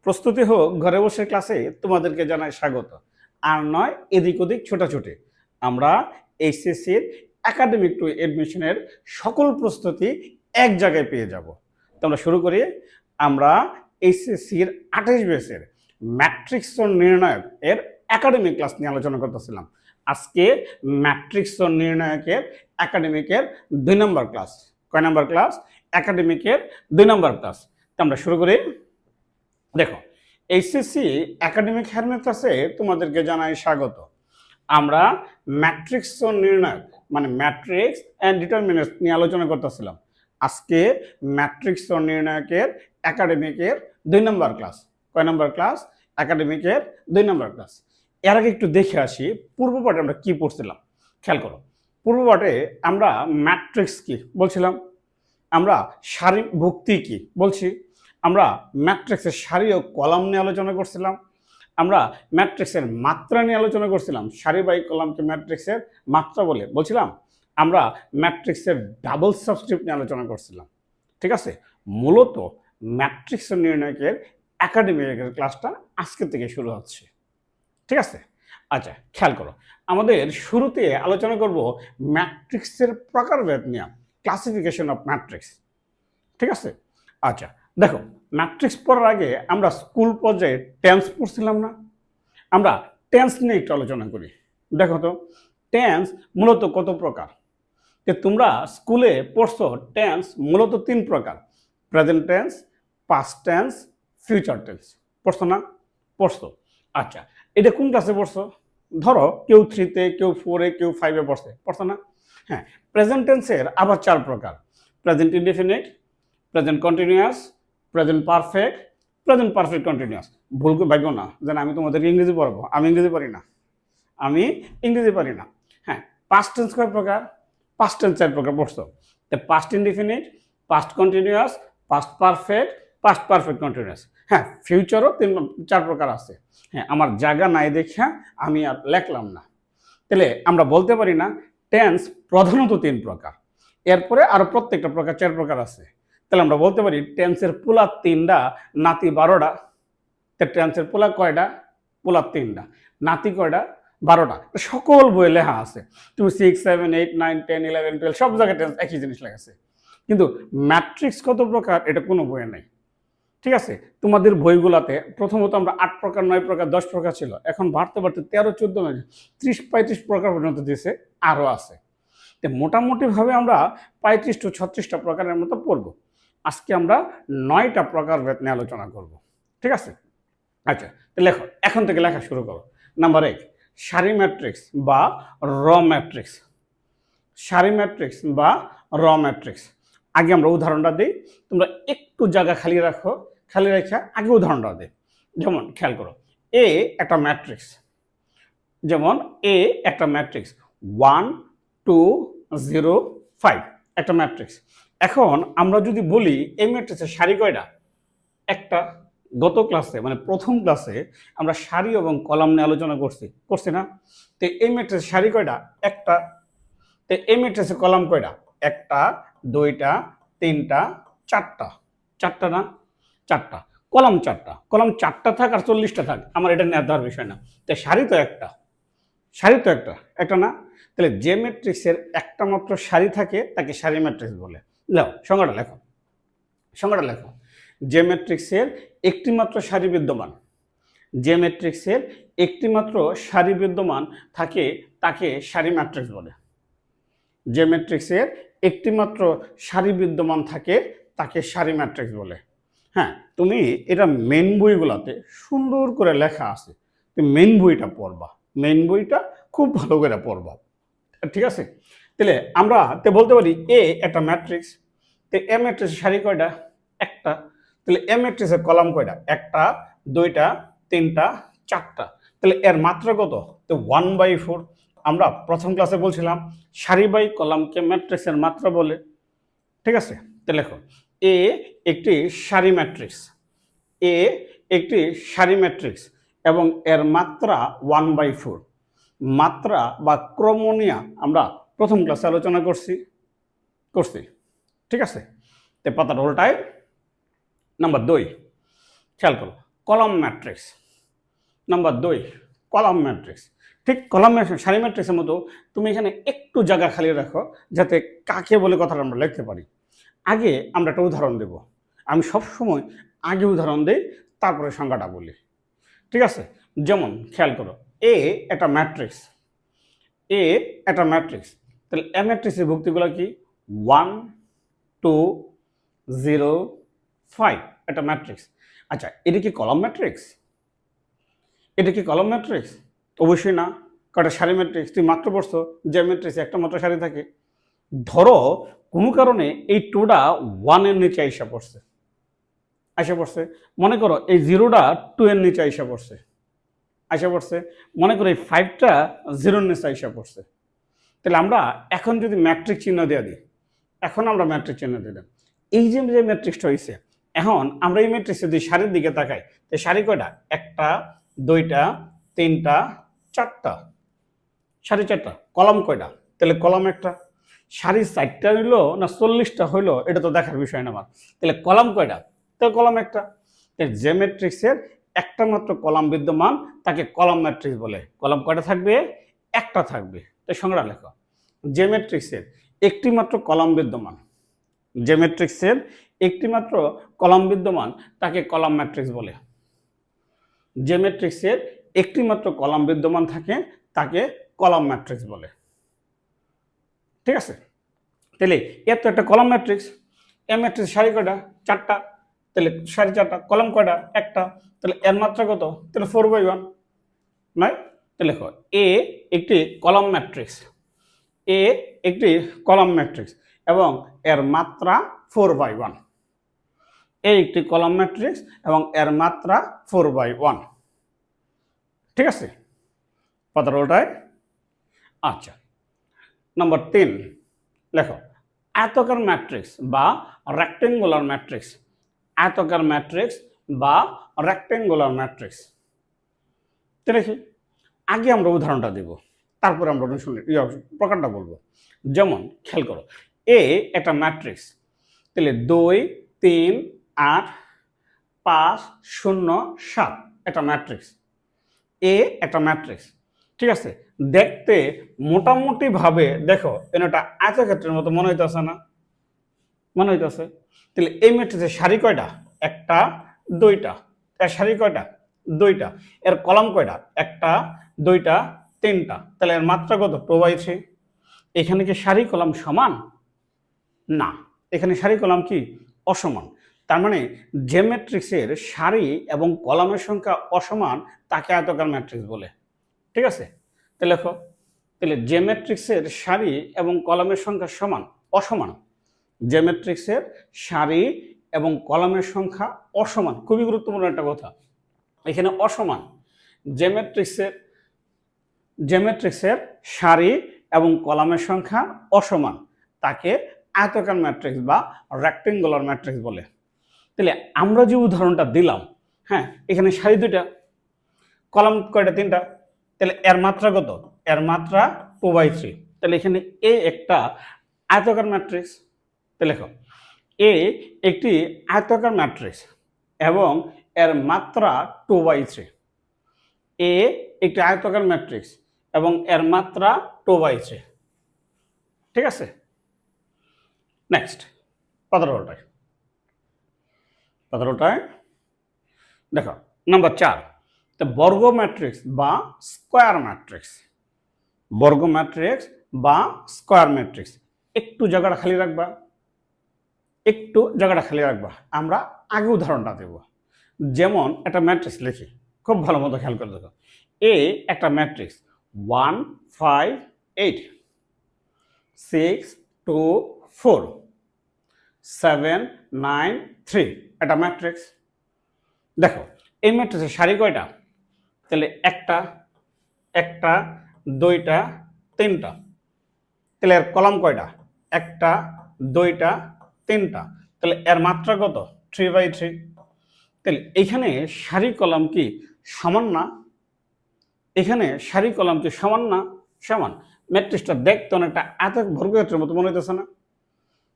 প্রস্তুতি হোক ঘরে বসে ক্লাসে তোমাদেরকে জানাই স্বাগত। আর নয় এদিক ওদিক ছোটাছুটি। আমরা এইচএসসির একাডেমিক টু এডমিশনের সকল প্রস্তুতি এক জায়গায় পেয়ে যাব। তোমরা শুরু করি। আমরা এইচএসসির 28 ব্যাচের ম্যাট্রিক্স নির্ণায়ক এর একাডেমিক ক্লাস নিয়ে আলোচনা করতেছিলাম। আজকে ম্যাট্রিক্স নির্ণায়কের একাডেমিকের 2 নম্বর ক্লাস। কয় নম্বর ক্লাস? একাডেমিকের 2 নম্বর ক্লাস। তো আমরা শুরু করি। দেখো, এইচএসসি একাডেমিক হ্যারমেট ক্লাসে তোমাদেরকে জানাই স্বাগত। আমরা ম্যাট্রিক্স নির্ণায়ক মানে ম্যাট্রিক্স অ্যান্ড ডিটারমিনেন্টস নিয়ে আলোচনা করতেছিলাম। আজকে ম্যাট্রিক্স নির্ণায়কের একাডেমিকের 2 নম্বর ক্লাস। কয় নম্বর ক্লাস? একাডেমিকের 2 নম্বর ক্লাস। এর আগে একটু দেখে আসি পূর্বপাঠে আমরা কি পড়ছিলাম। খেয়াল করো, পূর্বপাঠে আমরা ম্যাট্রিক্স কি বলছিলাম, আমরা সারিভুক্তি কি বলছি, আমরা ম্যাট্রিক্সের সারি ও কলাম নিয়ে আলোচনা করছিলাম, আমরা ম্যাট্রিক্সের মাত্রা নিয়ে আলোচনা করছিলাম, সারি বাই কলামকে ম্যাট্রিক্সের মাত্রা বলছিলাম, আমরা ম্যাট্রিক্সের ডাবল সাবস্ক্রিপ্ট নিয়ে আলোচনা করছিলাম। ঠিক আছে, মূলত ম্যাট্রিক্স নির্ণায়কের একাডেমিকের ক্লাসটা আজকে থেকে শুরু হচ্ছে। ঠিক আছে, আচ্ছা খেয়াল করো, আমাদের শুরুতে আলোচনা করব ম্যাট্রিক্সের প্রকারভেদ নিয়ে, ক্লাসিফিকেশন অফ ম্যাট্রিক্স। ঠিক আছে, আচ্ছা দেখো, ম্যাট্রিক্স পড়ার আগে আমরা স্কুল পর্যায়ে টেন্স পড়ছিলাম না? আমরা টেন্স নিয়ে একটু আলোচনা করি। দেখো তো, টেন্স মূলত কত প্রকার? যে তোমরা স্কুলে পড়ছো টেন্স মূলত 3 প্রকার: present tense, past tense, future tense. পড়ছো না? পড়ছো। আচ্ছা, এটা কোন ক্লাসে পড়ছো? ধরো কেউ 3-তে, কেউ 4-এ, কেউ 5-এ পড়ছো না? হ্যাঁ, প্রেজেন্ট টেন্সের আবার 4 প্রকার: present indefinite, present continuous, present perfect, present perfect continuous. ভুল করে ভাবো না যেন আমি তোমাদের ইংরেজি পড়াবো। আমি ইংরেজি পারি না। হ্যাঁ, পাস্ট টেন্স কয় প্রকার? পাস্ট টেন্স 4 প্রকার পড়ছো। তো past indefinite, past continuous, past perfect, past perfect continuous. হ্যাঁ, ফিউচারও 4 প্রকার আছে। হ্যাঁ, আমার জায়গা নাই দেখা আমি আর লেখলাম না। তাহলে আমরা বলতে পারি না টেন্স প্রধানত 3 প্রকার, এরপরে আরো প্রত্যেকটা প্রকার 4 প্রকার আছে। তাহলে আমরা বলতে পারি টেন্সের পোলা 3টা, নাতি 12টা। তো টেন্সের পোলা কয়টা? পোলা 3টা, নাতি কয়টা? 12টা। সকল বইয়ে লেখা আছে। তুমি 6, 7, 8, 9, 10, 11, 12 সব জায়গায় টেন্স একই জিনিস লেখা আছে, কিন্তু ম্যাট্রিক্স কত প্রকার এটা কোনো বইয়ে নেই। ঠিক আছে, তোমাদের বইগুলাতে প্রথমত আমরা 8 প্রকার, 9 প্রকার, 10 প্রকার ছিল, এখন বাড়তে বাড়তে 13, 14, 30, 35 প্রকার পর্যন্ত দিয়েছে, আরও আছে। তো মোটামুটিভাবে আমরা 35 to 36টা প্রকারের মতো পড়বো। আজকে আমরা 9টা প্রকারভেদ নিয়ে আলোচনা করব। ঠিক আছে, আচ্ছা লেখো, এখন থেকে লেখা শুরু করো। নাম্বার 1, সারি ম্যাট্রিক্স বা র ম্যাট্রিক্স। সারি ম্যাট্রিক্স বা র ম্যাট্রিক্স। আগে আমরা উদাহরণটা দিই, তোমরা একটু জায়গা খালি রাখো, খালি রেখে আগে উদাহরণটা দিই। যেমন খেয়াল করো, এ একটা ম্যাট্রিক্স, যেমন এ একটা ম্যাট্রিক্স 1, 2, 0, 5 একটা ম্যাট্রিক্স। এখন আমরা যদি বলি এই ম্যাট্রিক্সের সারি কয়টা? একটা। গত ক্লাসে মানে প্রথম ক্লাসে আমরা সারি এবং কলাম নিয়ে আলোচনা করছি না? তো এই ম্যাট্রিক্সের সারি কয়টা? একটা। তো এই ম্যাট্রিক্সের কলাম কয়টা? একটা, দুইটা, তিনটা, চারটা। চারটা না? চারটা। কলাম 4টা। কলাম 4টা থাক আর 40টা থাক, আমার এটা নিয়ে দেওয়ার বিষয় না। তো সারি তো একটা, একটা না? তাহলে যে ম্যাট্রিক্সের একটা মাত্র সারি থাকে তাকে সারি ম্যাট্রিক্স বলে। যাও সংজ্ঞাটা লেখো। যে ম্যাট্রিক্সের একটি মাত্র সারি বিদ্যমান, যে ম্যাট্রিক্সের একটি মাত্র সারি বিদ্যমান থাকে তাকে সারি ম্যাট্রিক্স বলে। যে ম্যাট্রিক্সের একটি মাত্র সারি বিদ্যমান থাকে তাকে সারি ম্যাট্রিক্স বলে। হ্যাঁ, তুমি এটা মেন বইগুলোতে সুন্দর করে লেখা আছে, তুমি মেন বইটা পড়বা, মেন বইটা খুব ভালো করে পড়বা। ঠিক আছে, তাহলে আমরা বলতে পারি এ একটা ম্যাট্রিক্স। তো এ ম্যাট্রিক্সের সারি কয়টা? একটা। তাহলে এ ম্যাট্রিক্সের কলাম কয়টা? একটা, দুইটা, তিনটা, চারটা। তাহলে এর মাত্রা কত? তো 1/4। আমরা প্রথম ক্লাসে বলছিলাম সারি বাই কলামকে ম্যাট্রিক্সের মাত্রা বলে। ঠিক আছে, তো লেখো, এ একটি সারি ম্যাট্রিক্স, এ একটি সারি ম্যাট্রিক্স এবং এর মাত্রা 1/4। মাত্রা বা ক্রমনিয়া আমরা প্রথম ক্লাসে আলোচনা করছি। ঠিক আছে, তো পাতাটা উল্টায়। নাম্বার 2, খেয়াল করো, column matrix. Number 2 column matrix. ঠিক কলাম সারি ম্যাট্রিক্সের মতো তুমি এখানে একটু জায়গা খালি রাখো যাতে কাকে বলে কথাটা আমরা লিখতে পারি। আগে আমরা একটা উদাহরণ দেব। আমি সবসময় আগে উদাহরণ দিই, তারপরে সংজ্ঞাটা বলি, ঠিক আছে? যেমন খেয়াল করো, এ একটা ম্যাট্রিক্স, এ একটা ম্যাট্রিক্স, তাহলে এ ম্যাট্রিক্সের ভুক্তিগুলো কি? 1 2 0 5 একটা ম্যাট্রিক্স। আচ্ছা, এটা কি কলাম ম্যাট্রিক্স? এটা কি কলাম ম্যাট্রিক্স? অবশ্যই না, কারণ সারি ম্যাট্রিক্স। তুই মাত্র পড়ছো যে ম্যাট্রিক্সে একটা মাত্র সারি থাকে। ধরো কোনো কারণে এই টুটা 1 এর নিচে আইসা পড়ছে, মনে করো এই 0টা 2 এর নিচে আইসা পড়ছে, মনে করো এই 5টা 0 এর নিচে আইসা পড়ছে। তাহলে আমরা এখন যদি ম্যাট্রিক্স চিহ্ন দিয়ে দিই, এখন আমরা ম্যাট্রিক্স চিহ্ন দিলাম, এই যে ম্যাট্রিক্সটা হয়েছে, এখন আমরা এই ম্যাট্রিক্সের যদি সারির দিকে তাকাই, তো সারি কয়টা? 1টা 2টা 3টা 4টা, সারি 4টা। কলাম কয়টা? তাহলে কলাম একটা। সারি 4টা হইলো না 40টা হইলো, এটা তো দেখার বিষয় না আমার। তাহলে কলাম কয়টা? তাহলে কলাম একটা। যে ম্যাট্রিক্সের একটা মাত্র কলাম বিদ্যমান তাকে কলাম ম্যাট্রিক্স বলে। কলাম কয়টা থাকবে? একটা থাকবে। তাই সংজ্ঞা লেখো, যে ম্যাট্রিক্সের একটি মাত্র কলাম বিদ্যমান, যে ম্যাট্রিক্সের একটি মাত্র কলাম বিদ্যমান তাকে কলাম ম্যাট্রিক্স বলে। যে ম্যাট্রিক্সের একটি মাত্র কলাম বিদ্যমান থাকে তাকে কলাম ম্যাট্রিক্স বলে, ঠিক আছে? তাহলে এর তো একটা কলাম ম্যাট্রিক্স। এ ম্যাট্রিক্স সারি কয়টা? 4টা। তাহলে সারি 4টা, কলাম কয়টা? একটা। তাহলে এর মাত্রা কত? তাহলে 4/1 নয়? তাহলে লেখো, এ একটি কলাম ম্যাট্রিক্স, এ একটি কলাম ম্যাট্রিক্স এবং এর মাত্রা 4/1। এ একটি কলাম ম্যাট্রিক্স এবং এর মাত্রা 4/1, ঠিক আছে? পাতার উল্টায়। আচ্ছা, নাম্বার 3 লেখো, আয়তাকার ম্যাট্রিক্স বা রেক্টেঙ্গুলার ম্যাট্রিক্স। আয়তাকার ম্যাট্রিক্স বা রেক্টেঙ্গুলার ম্যাট্রিক্স। দেখি, আগে আমরা উদাহরণটা দেব, তারপরে আমরা প্রকারটা বলবো। যেমন খেয়াল করো, এ একটা ম্যাট্রিক্স, তাহলে 2 3 8 5 0 7 একটা ম্যাট্রিক্স। এ একটা ম্যাট্রিক্স, ঠিক আছে? দেখতে মোটামুটি ভাবে দেখো এটা আয়তক্ষেত্রের মতো মনে হইতেছে না? মনে হইতেছে। তাহলে এই ম্যাট্রিক্সের সারি কয়টা? 1টা 2টা। এর সারি কয়টা? 2টা। এর কলাম কয়টা? 1টা 2টা 3টা। তাহলে এর মাত্রা কত? 2/3। এখানে কি সারি কলাম সমান? না, এখানে সারি কলাম কি? অসমান। তার মানে যে ম্যাট্রিক্সের সারি এবং কলামের সংখ্যা অসমান তাকে আয়তাকার ম্যাট্রিক্স বলে, ঠিক আছে? তাহলে লেখো, তাহলে যে ম্যাট্রিক্সের সারি এবং কলামের সংখ্যা অসমান, যে ম্যাট্রিক্সের সারি এবং কলামের সংখ্যা অসমান, খুবই গুরুত্বপূর্ণ একটা কথা এখানে, অসমান। যে ম্যাট্রিক্সের সারি এবং কলামের সংখ্যা অসমান তাকে আয়তাকার ম্যাট্রিক্স বা রেক্টেঙ্গুলার ম্যাট্রিক্স বলে। তাহলে আমরা যে উদাহরণটা দিলাম, হ্যাঁ, এখানে সারি 2টা, কলাম কয়টা? 3টা। তাহলে এর মাত্রা কত? এর মাত্রা 2/3। তাহলে এখানে এ একটা আয়তাকার ম্যাট্রিক্স। তাহলে লেখো, এ একটি আয়তাকার ম্যাট্রিক্স এবং এর মাত্রা 2/3। এ একটি আয়তাকার ম্যাট্রিক্স এবং এর মাত্রা 2/3, ঠিক আছে? নেক্সট, পাতার উল্টায় দেখো, নাম্বার 4, বর্গ ম্যাট্রিক্স বা স্কয়ার ম্যাট্রিক্স। বর্গ ম্যাট্রিক্স বা স্কয়ার ম্যাট্রিক্স। একটু জায়গাটা খালি রাখবা, আমরা আগে উদাহরণটা দেব। যেমন একটা ম্যাট্রিক্স লিখি, খুব ভালো মতো খেয়াল করে দেখো। এ একটা ম্যাট্রিক্স 1 5 8 6 2 4 7 9 3 একটা ম্যাট্রিক্স। দেখো এই ম্যাট্রিক্সের সারি কয়টা? তাহলে 1টা 2টা 3টা। তাহলে এর কলাম কয়টা? 1টা 2টা 3টা। তাহলে এর মাত্রা কত? 3/3। তাহলে এখানে সারি কলাম কি সমান না? এখানে সারি কলাম কি সমান না? সমান। ম্যাট্রিক্সটা দেখতে অনেকটা বর্গক্ষেত্রের মতো মনে হইতেছে না?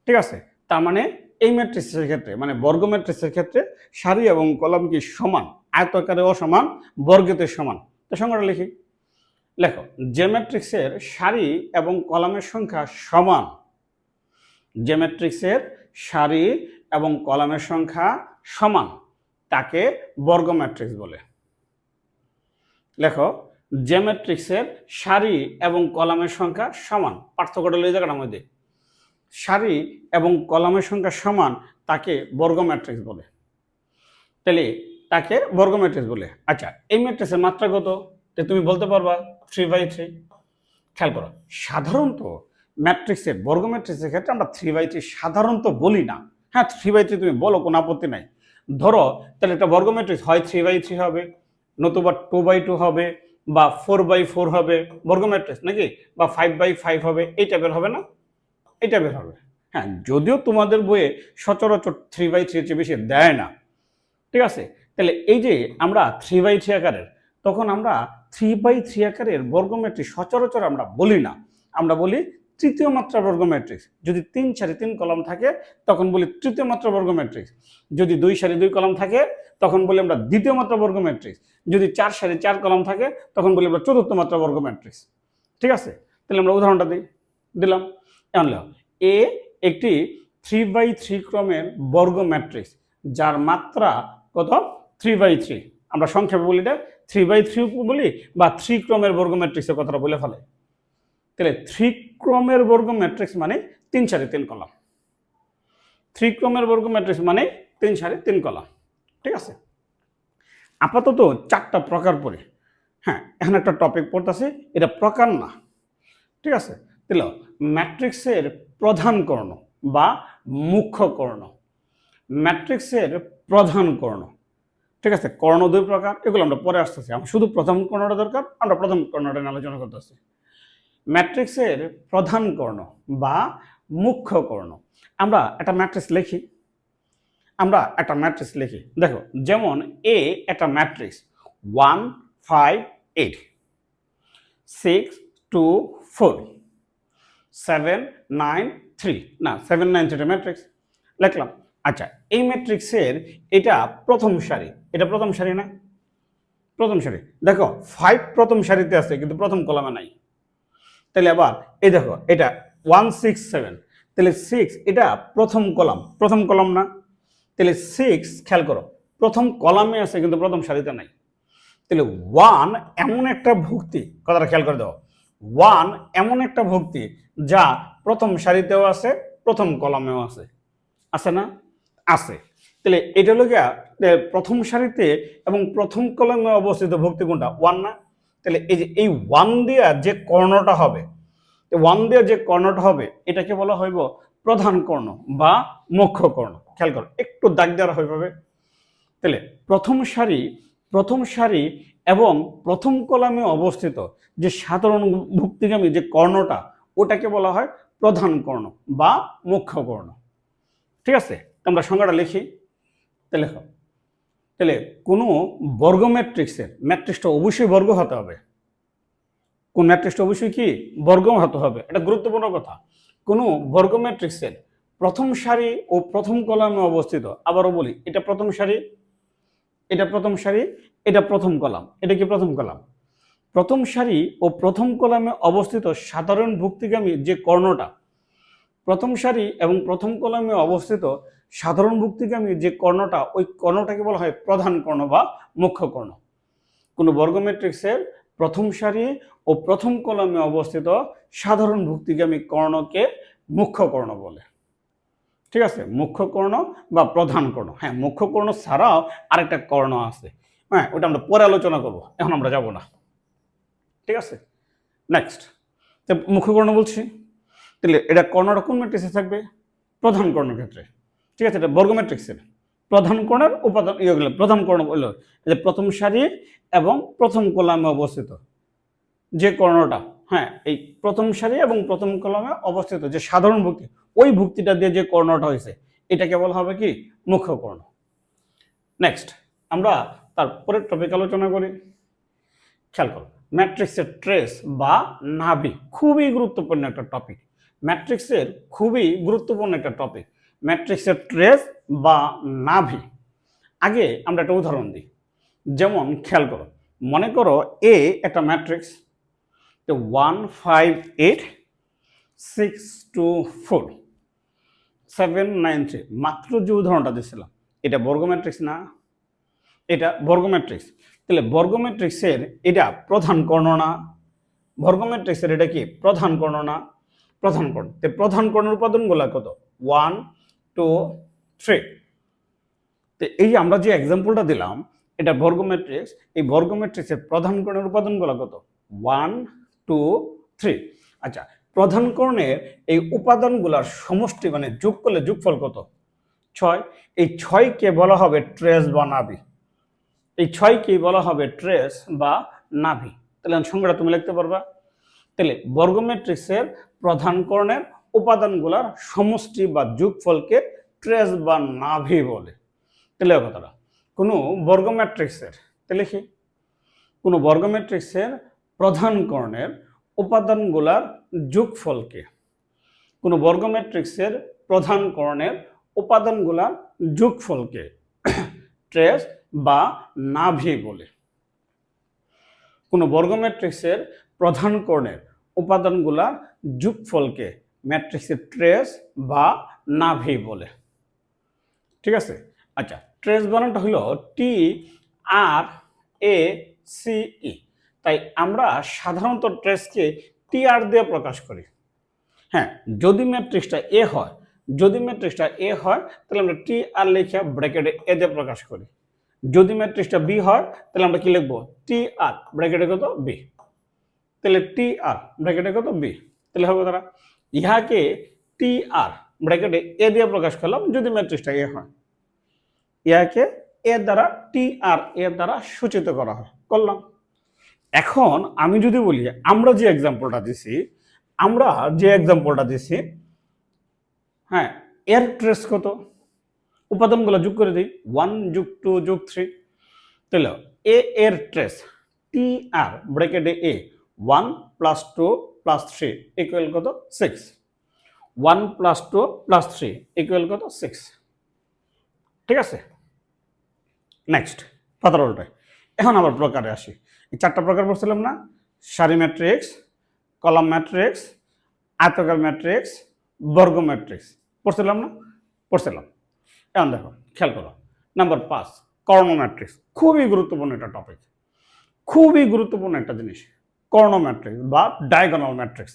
ঠিক আছে, তার মানে এই ম্যাট্রিক্সের ক্ষেত্রে, মানে বর্গ ম্যাট্রিক্সের ক্ষেত্রে সারি এবং কলাম কি সমান, আয়তাকারে অসমান, বর্গেতে সমান। তো সংখ্যাটা লিখি। লেখো, যে ম্যাট্রিক্সের সারি এবং কলামের সংখ্যা সমান, যে ম্যাট্রিক্সের সারি এবং কলামের সংখ্যা সমান তাকে বর্গ ম্যাট্রিক্স বলে। লেখো, যে ম্যাট্রিক্সের সারি এবং কলামের সংখ্যা সমান, পার্থক্যটা এই জায়গাটার মধ্যে, সারি এবং কলামের সংখ্যা সমান তাকে বর্গ ম্যাট্রিক্স বলে। তাহলে তাকে বর্গ ম্যাট্রিক্স বলে। আচ্ছা, এই ম্যাট্রিক্সের মাত্রা কত? তুমি বলতে পারবা 3/3। খেয়াল করো, সাধারণত ম্যাট্রিক্সের বর্গ ম্যাট্রিক্সের ক্ষেত্রে আমরা 3/3 সাধারণত বলি না। হ্যাঁ, 3/3 তুমি বলো, কোনো আপত্তি নাই। ধরো তাহলে একটা বর্গ ম্যাট্রিক্স হয় 3/3 হবে, নতুবা 2/2 হবে, বা 4/4 হবে বর্গ ম্যাট্রিক্স নাকি, বা 5/5 হবে, এই টাইপের হবে না? এই টাইপের হবে। হ্যাঁ, যদিও তোমাদের বইয়ে সচরাচর 3/3 চেয়ে বেশি দেয় না, ঠিক আছে। তাহলে এই যে আমরা 3/3 আকারের, তখন আমরা 3/3 আকারের বর্গ ম্যাট্রিক্স সচরাচর আমরা বলি না, আমরা বলি তৃতীয় মাত্রা বর্গ ম্যাট্রিক্স। যদি 3 সারি 3 কলাম থাকে তখন বলি তৃতীয় মাত্রা বর্গ ম্যাট্রিক্স। যদি 2 সারি 2 কলাম থাকে তখন বলি আমরা দ্বিতীয় মাত্রা বর্গ ম্যাট্রিক্স। যদি 4 সারি 4 কলাম থাকে তখন বলি আমরা চতুর্থ মাত্রা বর্গ ম্যাট্রিক্স। ঠিক আছে, তাহলে আমরা উদাহরণটা দিলাম। এখন এ একটি 3/3 ক্রমের বর্গ ম্যাট্রিক্স যার মাত্রা কত? 3/3। আমরা সংক্ষেপে বলি এটা 3/3 বলি, বা 3 ক্রমের বর্গ ম্যাট্রিক্সের কথাটা বলে ফেলে। তাহলে 3 ক্রমের বর্গ ম্যাট্রিক্স মানে 3 সারি 3 কলাম। 3 ক্রমের বর্গ ম্যাট্রিক্স মানে 3 সারি 3 কলাম। ঠিক আছে, আপাতত 4টা প্রকার পড়ি। হ্যাঁ, এখন একটা টপিক পড়তেছি, এটা প্রকার না। ঠিক আছে, তাহলে ম্যাট্রিক্সের প্রধান কর্ণ বা মুখ্য কর্ণ। ম্যাট্রিক্সের প্রধান কর্ণ, ঠিক আছে, কর্ণ 2 প্রকার, এগুলো আমরা পরে আসতেছি। আমার শুধু প্রথম কর্ণটা দরকার, আমরা প্রথম কর্ণটা নিয়ে আলোচনা করতেছি। ম্যাট্রিক্সের প্রধান কর্ণ বা মুখ্য কর্ণ। আমরা একটা ম্যাট্রিক্স লিখি, দেখো, যেমন এ একটা ম্যাট্রিক্স 1 5 8 6 2 4 7 9 3, না 7 9 3 ম্যাট্রিক্স লিখলাম। আচ্ছা, এই ম্যাট্রিক্সের এটা প্রথম সারি, এটা প্রথম সারি না? প্রথম সারি। দেখো 5 প্রথম সারিতে আছে কিন্তু প্রথম কলামে নাই। তাহলে আবার এই দেখো, এটা 1 6 7, তাহলে 6 এটা প্রথম কলাম না? তাহলে 6 খেয়াল করো, প্রথম কলামে আছে কিন্তু প্রথম সারিতে নাই। তাহলে 1 এমন একটা ভুক্তি, কথাটা খেয়াল করে দাও, 1 এমন একটা ভুক্তি যা প্রথম সারিতেও আছে, প্রথম কলামেও আছে। আছে না? আছে। তাহলে এটা হলো গিয়া প্রথম সারিতে এবং প্রথম কলামে অবস্থিত ভুক্তি কোনটা? 1 না? তাহলে এই যে এই 1 দিয়া যে কর্ণটা হবে, 1 দিয়ে যে কর্ণটা হবে এটাকে বলা হইব প্রধান কর্ণ বা মুখ্য কর্ণ। খেয়াল করো, একটু দাগ দেওয়া হইবে। তাহলে প্রথম সারি এবং প্রথম কলামে অবস্থিত যে সাধারণ ভুক্তিগামী যে কর্ণটা, ওটাকে বলা হয় প্রধান কর্ণ বা মুখ্য কর্ণ। ঠিক আছে, আমরা সংজ্ঞাটা লিখি। তাহলে কোনো বর্গ ম্যাট্রিক্সটা অবশ্যই বর্গ হতে হবে। কোন ম্যাট্রিক্সটা অবশ্যই কি? বর্গ হতে হবে। এটা গুরুত্বপূর্ণ কথা। কোনো বর্গ ম্যাট্রিক্সের প্রথম সারি ও প্রথম কলামে অবস্থিত, আবারও বলি, এটা প্রথম সারি, এটা প্রথম সারি, এটা প্রথম কলাম, এটা কি প্রথম কলাম। প্রথম সারি ও প্রথম কলামে অবস্থিত সাধারণ ভুক্তিগামী যে কর্ণটা, প্রথম সারি এবং প্রথম কলামে অবস্থিত সাধারণ ভুক্তিগামী যে কর্ণটা, ওই কর্ণটাকে বলা হয় প্রধান কর্ণ বা মুখ্য কর্ণ। কোনো বর্গ ম্যাট্রিক্সের প্রথম সারি ও প্রথম কলামে অবস্থিত সাধারণ ভুক্তিগামী কর্ণকে মুখ্য কর্ণ বলে। ঠিক আছে, মুখ্য কর্ণ বা প্রধান কর্ণ। হ্যাঁ, মুখ্য কর্ণ ছাড়াও আরেকটা কর্ণ আছে, হ্যাঁ, ওটা আমরা পরে আলোচনা করবো, এখন আমরা যাব না। ঠিক আছে, নেক্সট, মুখ্য কর্ণ বলছি। তাহলে এটা কর্ণটা কোন ম্যাট্রিক্সে থাকবে? প্রধান কর্ণ ক্ষেত্রে। ঠিক আছে, এটা বর্গ ম্যাট্রিক্সের প্রধান কর্ণের উপাদান, ইয়েগুলো প্রধান কর্ণ বলল যে প্রথম সারি এবং প্রথম কলামে অবস্থিত যে কর্ণটা, হ্যাঁ, এই প্রথম সারি এবং প্রথম কলামে অবস্থিত যে সাধারণ ভুক্তি, ওই ভুক্তিটা দিয়ে যে কর্ণটা হয়েছে এটাকে বলা হবে কি? মুখ্য কর্ণ। নেক্সট, আমরা তারপরের টপিক আলোচনা করি। খেয়াল করো, ম্যাট্রিক্সের ট্রেস বা নাভি খুবই গুরুত্বপূর্ণ একটা টপিক। ম্যাট্রিক্সের খুবই গুরুত্বপূর্ণ একটা টপিক, ম্যাট্রিক্সের ট্রেস বা নাভি। আগে আমরা একটা উদাহরণ দিই। যেমন খেয়াল করো, মনে করো এ একটা ম্যাট্রিক্স, তো 1 5 8 6 2 4 7 9 3, মাত্র যে উদাহরণটা দিয়েছিলাম এটা বর্গ ম্যাট্রিক্স না? এটা বর্গ ম্যাট্রিক্স। তাহলে বর্গ ম্যাট্রিক্সের এটা প্রধান কর্ণ না? বর্গ ম্যাট্রিক্সের এটা কি প্রধান কর্ণ না? প্রধান কর্ণ। তো প্রধান কর্ণের উপাদানগুলো কত? 1 2 3। তো এই যে আমরা যে এক্সাম্পলটা দিলাম এটা বর্গ ম্যাট্রিক্স, এই বর্গ ম্যাট্রিক্সের প্রধান কর্ণের উপাদানগুলো কত? 1 2 3। আচ্ছা, প্রধান কর্ণের এই উপাদানগুলোর সমষ্টি মানে যোগ করলে যোগফল কত? 6। এই 6কে বলা হবে ট্রেস বা নাভি। এই 6কে বলা হবে ট্রেস বা নাভি। তাহলে সংখ্যাটা তুমি লিখতে পারবা। তাহলে বর্গ ম্যাট্রিক্সের প্রধান কর্ণের উপাদানগুলোর সমষ্টি বা যোগফলকে ট্রেস বা নাভি বলে। তাহলে কথাটা কোনো বর্গ ম্যাট্রিক্সের, তাহলে কি কোনো বর্গ ম্যাট্রিক্সের প্রধান কর্ণের উপাদানগুলোর যোগফলকে, কোনো বর্গ ম্যাট্রিক্সের প্রধান কর্ণের উপাদানগুলোর যোগফলকে ট্রেস বা নাভি বলে। কোনো বর্গ ম্যাট্রিক্সের প্রধান কর্ণের উপাদানগুলোর যোগফলকে ম্যাট্রিক্সের ট্রেস বা নাভি বলে। ঠিক আছে? আচ্ছা, ট্রেস বানানটা হলো TRACE। তাই আমরা সাধারণত ট্রেসকে TR দিয়ে প্রকাশ করি। হ্যাঁ, যদি ম্যাট্রিক্সটা এ হয়, যদি ম্যাট্রিক্সটা এ হয় তাহলে আমরা TR লিখে ব্র্যাকেটে এ দিয়ে প্রকাশ করি। যদি ম্যাট্রিক্সটা বি হয় তাহলে আমরা কি লিখবো? TR ব্র্যাকেটে কত? বি। তাহলে TR ব্র্যাকেটে কত? বি। তাহলে হবে তারা ইহাকে TR ব্র্যাকেটে এ দিয়ে প্রকাশ করলাম যদি ম্যাট্রিক্সটা এ হয়। ইহাকে এ দ্বারা TR এর দ্বারা সূচিত করা হয়, করলাম। এখন আমি যদি বলি আমরা যে এক্সাম্পলটা দিছি, হ্যাঁ, এর ট্রেস কত? উপাদানগুলো যোগ করে দিই, 1 যোগ 2 যোগ 3। তাহলে এ এর ট্রেস TR ব্র্যাকেটে এ 1 প্লাস 2 প্লাস 3 ইকুয়াল কত? 6। 1 প্লাস 2 প্লাস 3 ইকুয়াল কত? 6। ঠিক আছে? নেক্সট পাতার উল্টায়। এখন আবার প্রকারে আসি। এই 4টা প্রকার পড়ছিলাম না? সারি ম্যাট্রিক্স, কলাম ম্যাট্রিক্স, আয়তাকার ম্যাট্রিক্স, বর্গ ম্যাট্রিক্স পড়ছিলাম না? পড়ছিলাম। এখন দেখো, খেয়াল করো, নাম্বার 5 কর্ণ ম্যাট্রিক্স। খুবই গুরুত্বপূর্ণ একটা টপিক, খুবই গুরুত্বপূর্ণ একটা জিনিস। কর্ণ ম্যাট্রিক্স বা ডায়াগোনাল ম্যাট্রিক্স।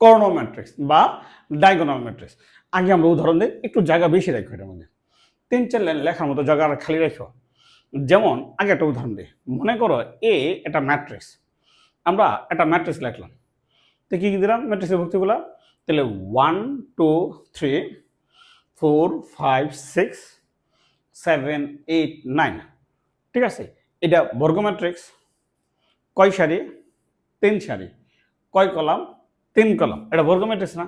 কর্ণ ম্যাট্রিক্স বা ডায়াগোনাল ম্যাট্রিক্স। আগে আমরা উদাহরণ দিই, একটু জায়গা বেশি রাখো এটার মধ্যে, 3-4 লাইন লেখার মতো জায়গা খালি রাখো। যেমন আগে একটা উদাহরণ দিই, মনে করো এ একটা ম্যাট্রিক্স, আমরা একটা ম্যাট্রিক্স লিখলাম। তো কি কি দিলাম ম্যাট্রিক্সের ভুক্তিগুলো? তাহলে 1 2 3 4 5 6 7 8 9। ঠিক আছে? এটা বর্গ ম্যাট্রিক্স। কয় সারি? 3 সারি। কয় কলাম? 3 কলাম। এটা বর্গ ম্যাট্রিক্স না?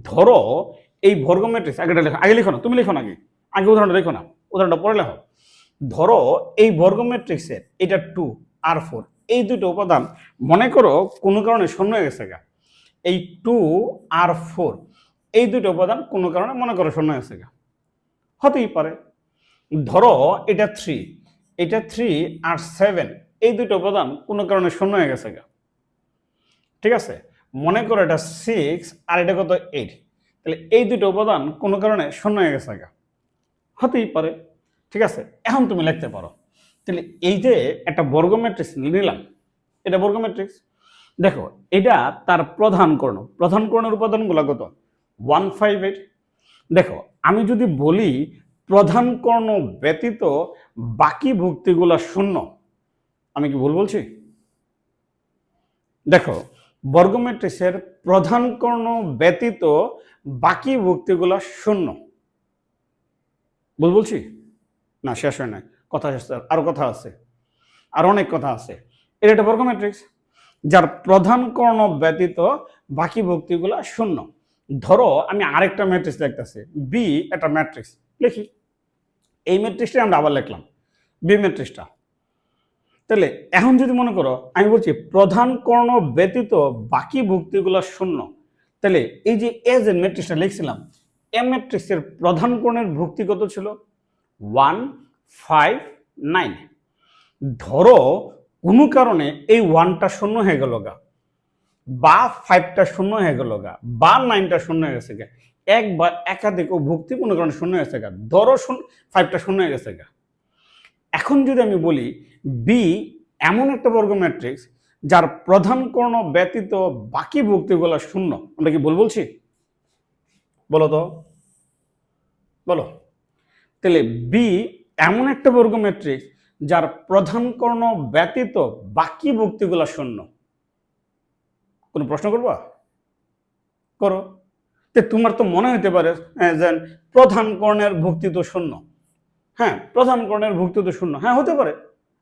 ধরো এই বর্গ ম্যাট্রিক্স, আগে লিখো না, তুমি লিখো না, আগে উদাহরণটা দেখো না, উদাহরণটা পরে লেখো। ধরো এই বর্গ ম্যাট্রিক্সের এটা 2 আর 4, এই দুটো উপাদান মনে করো কোনো কারণে শূন্য হয়ে গেছে গা। এই 2 আর 4 এই দুটো উপাদান কোনো কারণে মনে করো শূন্য হয়ে গেছে গা, হতেই পারে। ধরো এটা 3, এটা 3 আর 7 এই দুটো উপাদান কোনো কারণে শূন্য হয়ে গেছে গা। ঠিক আছে? মনে করো এটা 6 আর এটা কত? 8। তাহলে এই দুটো উপাদান কোনো কারণে শূন্য হয়ে গেছে গা, হতেই পারে। ঠিক আছে? এখন তুমি লিখতে পারো। তাহলে এই যে একটা বর্গ ম্যাট্রিক্স নিলাম, এটা বর্গ ম্যাট্রিক্স। দেখো এটা তার প্রধান কর্ণ, প্রধান কর্ণের উপাদানগুলো কত? 1 5 8। দেখো আমি যদি বলি প্রধান কর্ণ ব্যতীত বাকি ভুক্তিগুলো শূন্য, আমি কি ভুল বলছি? দেখো বর্গ ম্যাট্রিক্সের প্রধান কর্ণ ব্যতীত বাকি ভুক্তিগুলো শূন্য, ভুল বলছি না? শেষ হয় নাই, কথা শেষ, আরো কথা আছে, আর অনেক কথা আছে। এটা একটা বর্গ ম্যাট্রিক্স যার প্রধান কর্ণ ব্যতীত বাকি ভুক্তিগুলো শূন্য। ধরো আমি আরেকটা ম্যাট্রিক্স লিখতেছি, বি একটা ম্যাট্রিক্স লিখি। এই ম্যাট্রিক্সটা আমরা আবার লিখলাম, বি ম্যাট্রিক্সটা। তাহলে এখন যদি মনে করো আমি বলছি প্রধান কর্ণ ব্যতীত বাকি ভুক্তিগুলো শূন্য, তাহলে এই যে এ যে ম্যাট্রিক্সটা লিখছিলাম, এ ম্যাট্রিক্সের প্রধান কর্ণের ভুক্তি কত ছিল? 1 5 9। ধরো কোনো কারণে এই 1টা শূন্য হয়ে গেল গা, বা 5টা শূন্য হয়ে গেল গা, বা 9টা শূন্য হয়ে গেছে গা, এক বা একাধিক ভুক্তি কোনো কারণে শূন্য হয়ে গেছে গা, ধরো 5টা শূন্য হয়ে গেছে গা। এখন যদি আমি বলি বি এমন একটা বর্গ ম্যাট্রিক্স যার প্রধান কর্ণ ব্যতীত বাকি ভুক্তিগুলো শূন্য, আমরা কি বলছি? বলো তো, বলো। তাহলে বি এমন একটা বর্গ ম্যাট্রিক্স যার প্রধান কর্ণ ব্যতীত বাকি ভুক্তিগুলো শূন্য। কোনো প্রশ্ন করবা? করো। তোমার তো মনে হতে পারে যে প্রধান কর্ণের ভুক্তি তো শূন্য। হ্যাঁ, প্রধান কর্ণের ভুক্তি তো শূন্য। হ্যাঁ, হতে পারে।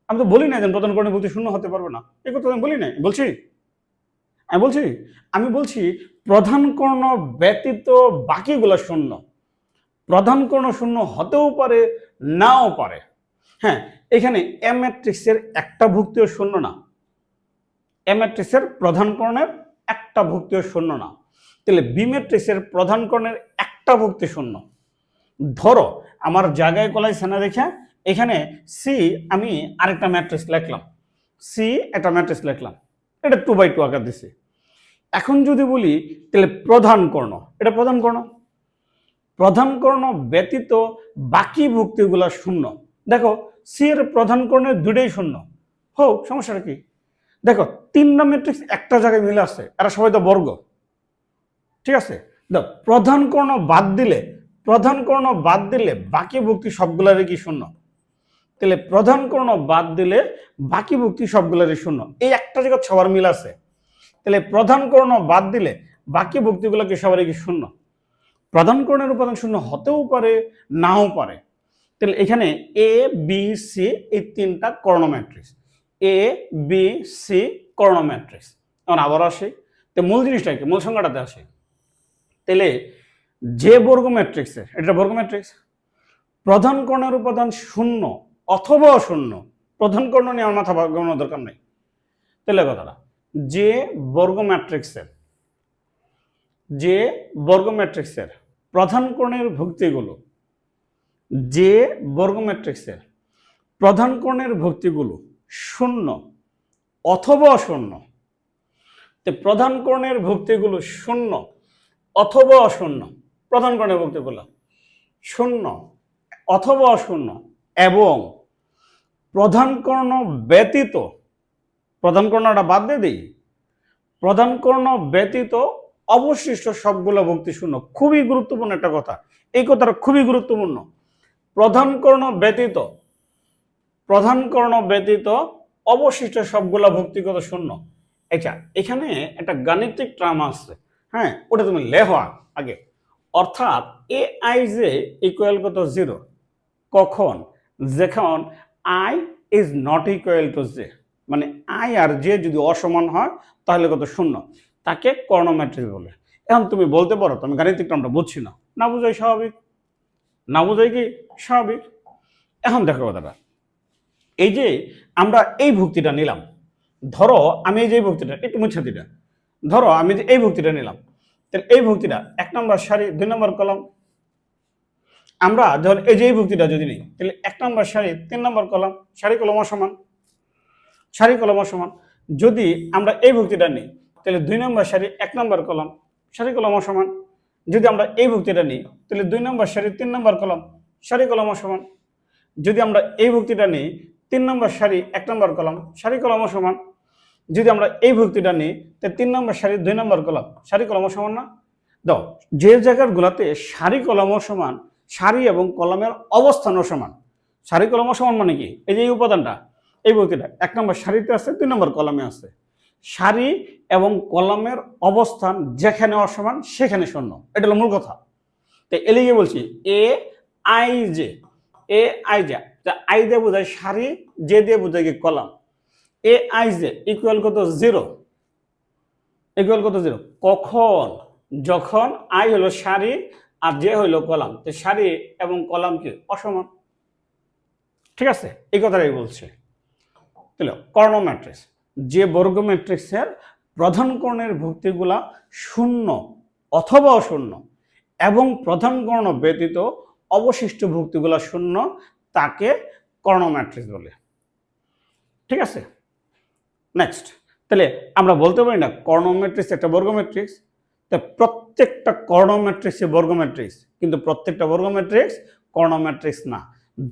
আমি তো বলি না যে প্রধান কর্ণের ভুক্তি শূন্য হতে পারবে না, এই কথা আমি বলি নাই। আমি বলছি প্রধান কর্ণ ব্যতীত বাকিগুলো শূন্য। প্রধান কর্ণ শূন্য হতেও পারে, নাও পারে। হ্যাঁ, এখানে এ ম্যাট্রিক্সের একটা ভুক্তিও শূন্য না। এ ম্যাট্রিক্সের প্রধান কর্ণের একটা ভুক্তিও শূন্য না। তাহলে বি ম্যাট্রিক্সের প্রধান কর্ণের একটা ভুক্তি শূন্য। ধরো আমার জায়গায় কলাইছে না দেখে এখানে সি আমি আরেকটা ম্যাট্রিক্স লিখলাম, সি একটা ম্যাট্রিক্স লিখলাম, এটা 2x2 আকার দিছি। এখন যদি বলি তাহলে প্রধান কর্ণ, এটা প্রধান কর্ণ, প্রধান কর্ণ ব্যতীত বাকি ভুক্তিগুলো শূন্য। দেখো সি এর প্রধান কর্ণের দুটোই শূন্য, হোক, সমস্যাটা কি? দেখো 3টা ম্যাট্রিক্স একটা জায়গায় মিলে আসছে, এরা সবাই তো বর্গ, ঠিক আছে? প্রধান কর্ণ বাদ দিলে বাকি ভুক্তি সবগুলারই কি শূন্য। তাহলে প্রধান কর্ণ বাদ দিলে বাকি ভুক্তি সবগুলারই শূন্য, এই একটা জায়গা সবার মিল আছে। তাহলে প্রধান কর্ণ বাদ দিলে বাকি ভুক্তিগুলো কি সবারই কি শূন্য। প্রধান কর্ণের উপাদান শূন্য হতেও পারে, নাও পারে। তাহলে এখানে এ বি সি এই 3টা কর্ণ ম্যাট্রিক্স, এ বি সি কর্ণ ম্যাট্রিক্স। এখন আবার আসে তো মূল জিনিসটা কি, মূল সংখ্যাটাতে আসে। তাহলে যে বর্গ ম্যাট্রিক্সের, এটা বর্গ ম্যাট্রিক্স, প্রধান কর্ণের উপাদান শূন্য অথবা শূন্য, প্রধান কর্ণ নিয়ে আমার মাথা ভাঙানোর দরকার নেই। তাহলে কথাটা যে বর্গ ম্যাট্রিক্সের প্রধান কর্ণের ভুক্তিগুলো, যে বর্গ ম্যাট্রিক্সের প্রধান কর্ণের ভুক্তিগুলো শূন্য অথবা শূন্য, প্রধান কর্ণের ভুক্তিগুলো শূন্য অথবা অশূন্য, প্রধান কর্ণের ভুক্তিগুলো শূন্য অথবা অশূন্য, এবং প্রধান কর্ণ ব্যতীত, প্রধান কর্ণটা বাদ দিয়ে দিই, প্রধান কর্ণ ব্যতীত অবশিষ্ট সবগুলো ভুক্তি শূন্য। খুবই গুরুত্বপূর্ণ একটা কথা, এই কথাটা খুবই গুরুত্বপূর্ণ। প্রধান কর্ণ ব্যতীত অবশিষ্ট সবগুলো ভুক্তিগত শূন্য। আচ্ছা, এখানে একটা গাণিতিক টার্ম আছে, হ্যাঁ, ওটা তুমি লেখো আগে। অর্থাৎ এ আই জে ইকুয়াল কত 0, কখন? যখন I is not equal to J, মানে আই আর জে যদি অসমান হয় তাহলে কত শূন্য, তাকে কর্ণ ম্যাট্রিক্স বলে। এখন তুমি বলতে পারো আমি গাণিতিক টার্মটা বুঝছি না, না বুঝাই স্বাভাবিক, না বুঝাই কি স্বাভাবিক। এখন দেখো কথাটা, এই যে আমরা এই ভুক্তিটা নিলাম, ধরো আমি এই যে ভুক্তিটা একটু মুছে দিটা, ধরো আমি যে এই ভুক্তিটা নিলাম, তাহলে এই ভুক্তিটা 1 নম্বর সারি 2 নম্বর কলাম। আমরা ধর এই যে এই ভুক্তিটা যদি নিই তাহলে 1 নম্বর সারি 3 নম্বর কলাম, সারি কলম সমান, সারি কলম সমান। যদি আমরা এই ভুক্তিটা নিই তাহলে 2 নম্বর সারি 1 নম্বর কলাম, সারি কলম সমান। যদি আমরা এই ভুক্তিটা নিই তাহলে 2 নম্বর সারি 3 নম্বর কলাম, সারি কলম সমান। যদি আমরা এই ভুক্তিটা নিই 3 নম্বর সারি 1 নম্বর কলাম, সারি কলম সমান। যদি আমরা এই ভুক্তিটা নিই তাহলে 3 নম্বর সারি 2 নম্বর কলাম, সারি কলম সমান না? দাও, যে জায়গাগুলোতে সারি কলম সমান, সারি এবং কলমের অবস্থানও সমান। সারি কলম সমান মানে কি? এই যে এই উপাদানটা, এই ভুক্তিটা 1 নম্বর সারিতে আছে, 2 নম্বর কলামে আছে। সারি এবং কলমের অবস্থান যেখানে অসমান সেখানে শূন্য, এটা হলো মূল কথা। তো এলিগে বলছি এ আই জে, আই দিয়ে বোঝায় সারি, জে দিয়ে বোঝায় কি column. A I J equal কত 0, ইকুয়াল কত 0 কখন? যখন আই হলো সারি আর জে হইল কলাম, তো সারি এবং কলাম কি অসমান, ঠিক আছে? এই কথাটাই বলছে। তাহলে কর্ণ ম্যাট্রিক্স, যে বর্গ ম্যাট্রিক্সের প্রধান কর্ণের ভুক্তিগুলা শূন্য অথবা অশূন্য এবং প্রধান কর্ণ ব্যতীত অবশিষ্ট ভুক্তিগুলা শূন্য, তাকে কর্ণ ম্যাট্রিক্স বলে। ঠিক আছে, নেক্সট। তাহলে আমরা বলতে পারি না কর্ণ ম্যাট্রিক্স একটা বর্গ ম্যাট্রিক্স? তা প্রত্যেকটা কর্ণ ম্যাট্রিক্সই বর্গ ম্যাট্রিক্স, কিন্তু প্রত্যেকটা বর্গ ম্যাট্রিক্স কর্ণ ম্যাট্রিক্স না।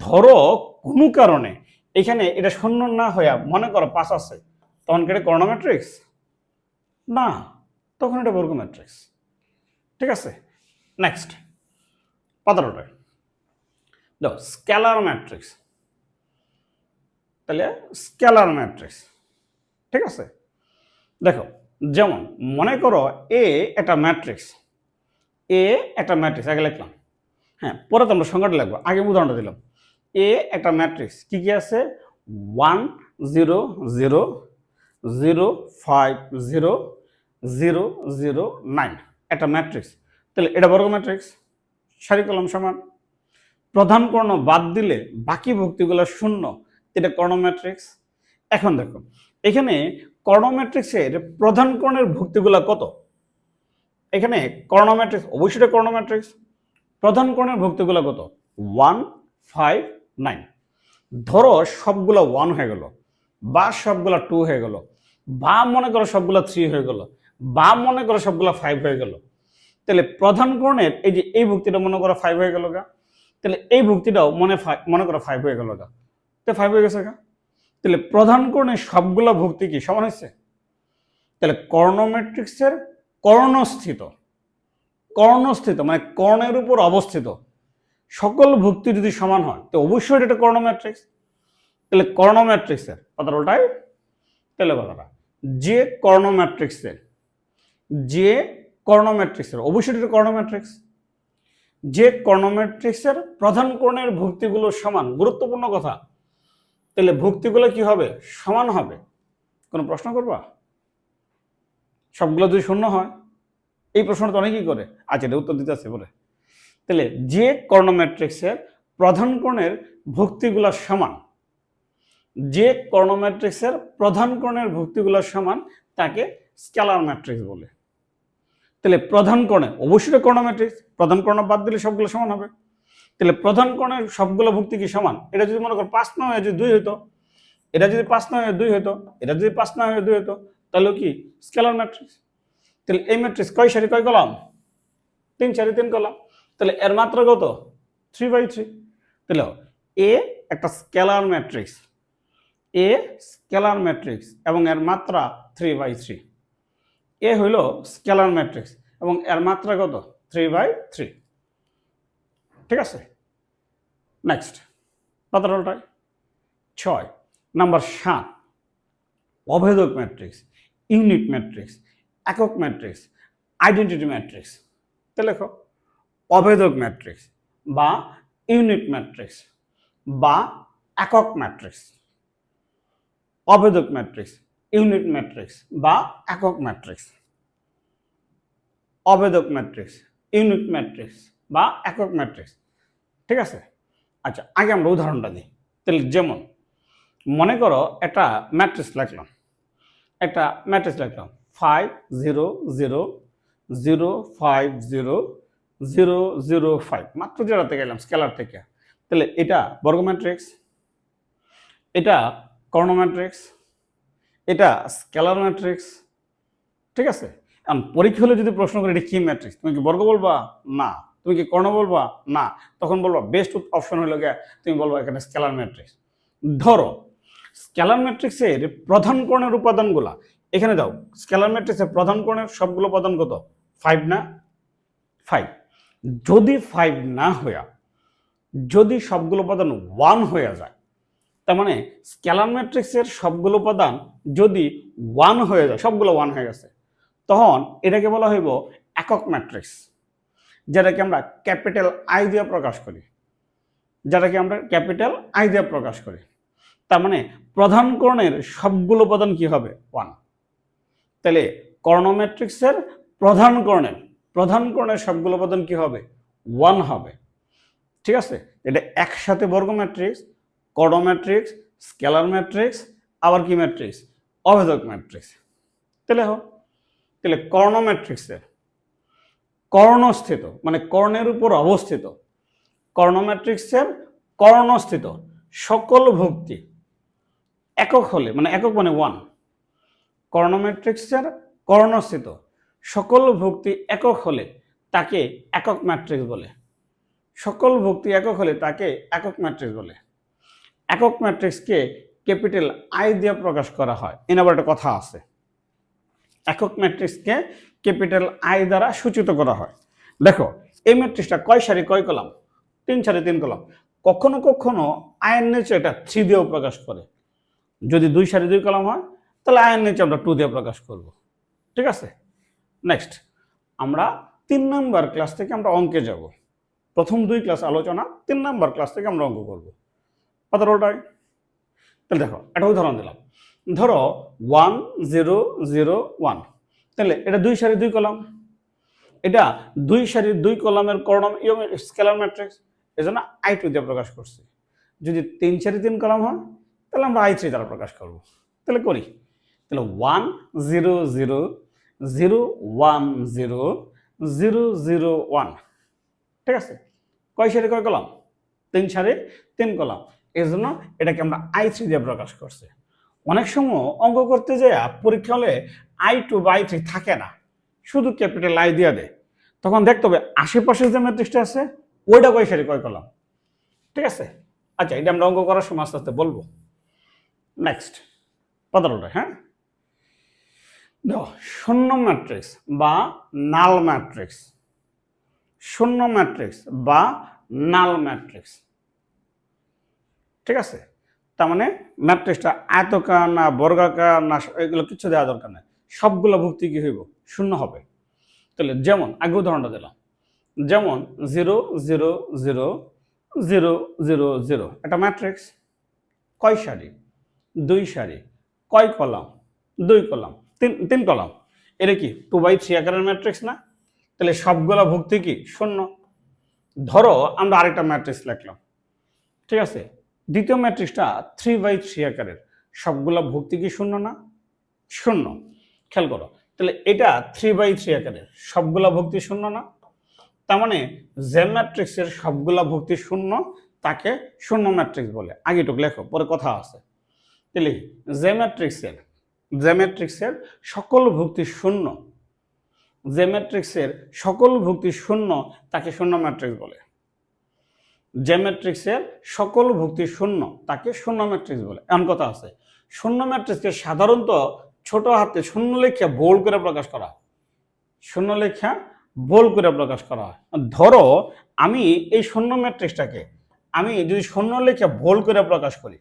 ধরো কোনো কারণে এখানে এটা শূন্য না হয়ে মনে করো 5 আছে, তখন কি এটা কর্ণ ম্যাট্রিক্স? না, তখন এটা বর্গ ম্যাট্রিক্স। ঠিক আছে, নেক্সট 15টা দাও স্কেলার ম্যাট্রিক্স। তাহলে স্কেলার ম্যাট্রিক্স, ঠিক আছে, দেখো যেমন মনে করো এ একটা ম্যাট্রিক্স, এ একটা ম্যাট্রিক্স আগে লিখলাম, হ্যাঁ পরে তো আমরা সংখ্যাটা লিখবো, আগে উদাহরণটা দিলাম। এ একটা ম্যাট্রিক্স, কি কি আছে? 1 0 0 0 5 0 0 0 9, একটা ম্যাট্রিক্স। তাহলে এটা বর্গ ম্যাট্রিক্স, সারি কলম সমান। প্রধান কর্ণ বাদ দিলে বাকি ভুক্তিগুলো শূন্য, এটা কর্ণ ম্যাট্রিক্স। এখন দেখো এখানে কর্ণ ম্যাট্রিক্সের প্রধান কর্ণের ভুক্তিগুলো কত? এখানে কর্ণ ম্যাট্রিক্স, অবশ্যই কর্ণ ম্যাট্রিক্স। প্রধান কর্ণের ভুক্তিগুলো কত? 1 5 9। ধরো সবগুলো 1 হয়ে গেল, বা সবগুলো 2 হয়ে গেল, বা মনে করো সবগুলো 3 হয়ে গেল, বা মনে করো সবগুলো 5 হয়ে গেল। তাহলে প্রধান কর্ণের এই যে এই ভুক্তিটা মনে করো 5 হয়ে গেল গা, তাহলে এই ভুক্তিটাও মনে করো 5 হয়ে গেল গা, তো 5 হয়ে গেছে গা। তাহলে প্রধান কর্ণের সবগুলো ভুক্তি কি সমান হয়েছে? তাহলে কর্ণ ম্যাট্রিক্সের কর্ণস্থিত, কর্ণস্থিত মানে কর্ণের উপর অবস্থিত সকল ভুক্তি যদি সমান হয় তো অবশ্যই এটা কর্ণ ম্যাট্রিক্স। তাহলে কর্ণ ম্যাট্রিক্সের কথাটা ওটাই, তাহলে কথাটা যে কর্ণ ম্যাট্রিক্সের, যে কর্ণ ম্যাট্রিক্সের অবশ্যই এটা কর্ণ ম্যাট্রিক্স, যে কর্ণ ম্যাট্রিক্সের প্রধান কর্ণের ভুক্তিগুলো সমান, গুরুত্বপূর্ণ কথা। তাহলে ভুক্তিগুলো কি হবে? সমান হবে। কোনো প্রশ্ন করবা? সবগুলো যদি শূন্য হয়, এই প্রশ্নটা তো অনেকেই করে, আচ্ছা এটা উত্তর দিতে আছে বলে। তাহলে যে কর্ণ ম্যাট্রিক্সের প্রধান কর্ণের ভুক্তিগুলো সমান, যে কর্ণ ম্যাট্রিক্সের প্রধান কর্ণের ভুক্তিগুলো সমান তাকে স্কেলার ম্যাট্রিক্স বলে। তাহলে প্রধান কর্ণে অবশ্যই কর্ণ ম্যাট্রিক্স, প্রধান কর্ণ বাদ দিলে সবগুলো সমান হবে। তাহলে প্রধান কর্ণের সবগুলো ভুক্তি কি সমান? এটা যদি মনে করো 5 না হয়ে যদি 2 হইতো, এটা যদি 5 না হয়ে 2 হইতো, এটা যদি 5 না হয়ে 2 হইতো, তাহলে কি স্কেলার ম্যাট্রিক্স। তাহলে এই ম্যাট্রিক্স কয় সারি কয় কলাম? 3 সারি 3 কলাম। তাহলে এর মাত্রা কত? 3/3। তাহলে এ একটা স্কেলার ম্যাট্রিক্স, এ স্কেলার ম্যাট্রিক্স এবং এর মাত্রা 3/3। এ হইল স্কেলার ম্যাট্রিক্স এবং এর মাত্রা কত? 3/3। ঠিক আছে, নেক্সট 15টায় 6 নাম্বার 7 অভেদক ম্যাট্রিক্স, ইউনিট ম্যাট্রিক্স, একক ম্যাট্রিক্স, আইডেন্টিটি ম্যাট্রিক্স। তো লেখো অভেদক ম্যাট্রিক্স বা ইউনিট ম্যাট্রিক্স বা একক ম্যাট্রিক্স, অভেদক ম্যাট্রিক্স, ইউনিট ম্যাট্রিক্স বা একক ম্যাট্রিক্স, অভেদক ম্যাট্রিক্স, ইউনিট ম্যাট্রিক্স বা একক ম্যাট্রিক্স। ঠিক আছে, আচ্ছা আগে আমরা উদাহরণটা দিই। তাহলে যেমন মনে করো একটা ম্যাট্রিক্স লিখলাম, একটা ম্যাট্রিক্স লিখলাম 5 0 0 0 5 0 0 0 5, মাত্র যেটাতে গেলাম স্কেলার থেকে। তাহলে এটা বর্গ ম্যাট্রিক্স, এটা কর্ণ ম্যাট্রিক্স, এটা স্কেলার ম্যাট্রিক্স। ঠিক আছে, এখন পরীক্ষা হলে যদি প্রশ্ন করে এটা কি ম্যাট্রিক্স, তুমি কি বর্গ বলবা? না। তুমি কি কর্ণ বলবা? না। তখন বলবা বেস্ট অপশন হলো গিয়ে তুমি বলবা এখানে স্কেলার ম্যাট্রিক্স। ধরো স্কেলার ম্যাট্রিক্সের প্রধান কর্ণের উপাদানগুলা এখানে দাও। স্কেলার ম্যাট্রিক্সের প্রধান কর্ণের সবগুলো উপাদান কত? 5 না? 5 যদি 5 না হইয়া যদি সবগুলো উপাদান 1 হয়ে যায়, তার মানে স্কেলার ম্যাট্রিক্সের সবগুলো উপাদান যদি 1 হয়ে যায়, সবগুলো 1 হয়ে গেছে, তখন এটাকে বলা হইব একক ম্যাট্রিক্স, যেটাকে আমরা ক্যাপিটাল আই দিয়ে প্রকাশ করি, যেটাকে আমরা ক্যাপিটাল আই দিয়ে প্রকাশ করি। তার মানে প্রধান কর্ণের সবগুলো উপাদান কি হবে? 1। তাহলে কর্ণ ম্যাট্রিক্সের প্রধান কর্ণের সবগুলো উপাদান কি হবে? 1 হবে। ঠিক আছে, এটা একসাথে বর্গ ম্যাট্রিক্স, কর্ণ ম্যাট্রিক্স, স্কেলার ম্যাট্রিক্স, আবার কি ম্যাট্রিক্স? অভেদক ম্যাট্রিক্স। তাহলে কর্ণ ম্যাট্রিক্সের কর্ণস্থিত মানে কর্ণের উপর অবস্থিত, কর্ণ ম্যাট্রিক্সের কর্ণস্থিত সকল ভুক্তি একক হলে, মানে একক মানে ওয়ান, কর্ণ ম্যাট্রিক্সের কর্ণস্থিত সকল ভুক্তি একক হলে তাকে একক ম্যাট্রিক্স বলে। সকল ভুক্তি একক হলে তাকে একক ম্যাট্রিক্স বলে। একক ম্যাট্রিক্সকে ক্যাপিটাল আই দিয়ে প্রকাশ করা হয়। এর আবার একটা কথা আছে, একক ম্যাট্রিক্সকে ক্যাপিটাল আই দ্বারা সূচিত করা হয়। দেখো এই ম্যাট্রিক্সটা কয় সারি কয় কলাম? 3 সারি 3 কলাম। কখনো কখনো আয়ের নিচে এটা 3 দিয়েও প্রকাশ করে। যদি 2 সারি 2 কলাম হয় তাহলে আয়ের নিচে আমরা 2 দিয়ে প্রকাশ করব। ঠিক আছে, নেক্সট আমরা 3 নাম্বার ক্লাস থেকে আমরা অঙ্কে যাব। প্রথম 2 ক্লাস আলোচনা, 3 নাম্বার ক্লাস থেকে আমরা অঙ্ক করব। কথা ওটাই। তাহলে দেখো একটা উদাহরণ দিলাম, ধরো 1 0 0 1, তাহলে এটা 2 সারি 2 কলাম, এটা 2 সারি 2 কলামের কর্ণ স্কেলার ম্যাট্রিক্স, এজন্য I2 দিয়ে প্রকাশ করছি। যদি 3 সারি 3 কলাম হয় তাহলে আমরা I3 দ্বারা প্রকাশ করব। তাহলে করি, তাহলে 1 0 0 0 1 0 0 0 1, ঠিক আছে। কয় সারি কয় কলাম? 3 সারি 3 কলাম, এই জন্য এটাকে আমরা I3 দিয়ে প্রকাশ করছি। অনেক সময় অঙ্ক করতে যায় পরীক্ষা হলে I2 বা I3 থাকে না, শুধু ক্যাপিটাল আই দিয়ে দেয়। তখন দেখতে হবে আশেপাশে যে ম্যাট্রিক্সটা আছে ওইটা কয় সারি কয় কলাম। ঠিক আছে, আচ্ছা এটা আমরা অঙ্ক করার সময় আস্তে আস্তে বলবো। নেক্সট 15টা, হ্যাঁ, দেখো শূন্য ম্যাট্রিক্স বা নাল ম্যাট্রিক্স। শূন্য ম্যাট্রিক্স বা নাল ম্যাট্রিক্স, ঠিক আছে। তার মানে ম্যাট্রিক্সটা আয়তাকার না বর্গাকার না এগুলো কিছু দেওয়া দরকার নেই, সবগুলো ভুক্তি কি হইব? শূন্য হবে। তাহলে যেমন আগে উদাহরণটা দিলাম, যেমন 0 0 0 0 0 0 একটা ম্যাট্রিক্স, কয় সারি? 2 সারি, কয় কলাম? 2 column, 3 column. এটা কি 2/3 আকারের ম্যাট্রিক্স না? তাহলে সবগুলা ভুক্তি কি? শূন্য। ধরো আমরা আরেকটা ম্যাট্রিক্স লিখলাম, ঠিক আছে, দ্বিতীয় ম্যাট্রিক্সটা 3/3 আকারের, সবগুলা ভুক্তি কি শূন্য না? শূন্য। খেয়াল করো, তাহলে এটা 3/3 আকারের, সবগুলা ভুক্তি শূন্য না? তার মানে যে ম্যাট্রিক্সের সবগুলা ভুক্তি শূন্য তাকে শূন্য ম্যাট্রিক্স বলে। আগেটুক লেখো, পরে কথা আছে। তাহলে যে ম্যাট্রিক্সের সকল ভুক্তি শূন্য, যে ম্যাট্রিক্সের সকল ভুক্তি শূন্য তাকে শূন্য ম্যাট্রিক্স বলে। যে ম্যাট্রিক্সের সকল ভুক্তি শূন্য তাকে শূন্য ম্যাট্রিক্স বলে। এমন কথা আছে, শূন্য ম্যাট্রিক্সকে সাধারণত ছোট হাতে শূন্য লেখা বোল্ড করে প্রকাশ করা হয়। শূন্য লেখা বোল্ড করে প্রকাশ করা হয়। ধরো আমি এই শূন্য ম্যাট্রিক্সটাকে আমি যদি শূন্য লেখা বোল্ড করে প্রকাশ করি,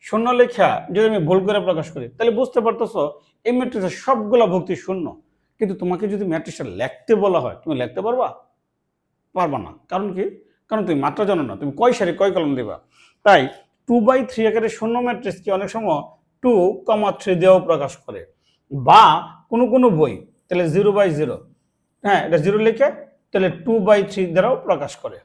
শূন্য লেখা যদি আমি বোল্ড করে প্রকাশ করি, তাহলে বুঝতে পারতেছো এই ম্যাট্রিক্সের সবগুলা ভুক্তি শূন্য। কিন্তু তোমাকে যদি ম্যাট্রিক্সটা লিখতে বলা হয়, তুমি লিখতে পারবা? পারবা না। কারণ কি? কারণ তুমি মাত্রা জানো না, তুমি কয় সারি কয় কলাম দিবা। তাই 2/3 আকারের শূন্য ম্যাট্রিক্সকে অনেক সময় 2,3 দিয়েও প্রকাশ করে, বা কোনো কোনো বই তাহলে 0/0, হ্যাঁ এটা 0 লিখে তাহলে 2/3 দ্বারাও প্রকাশ করে।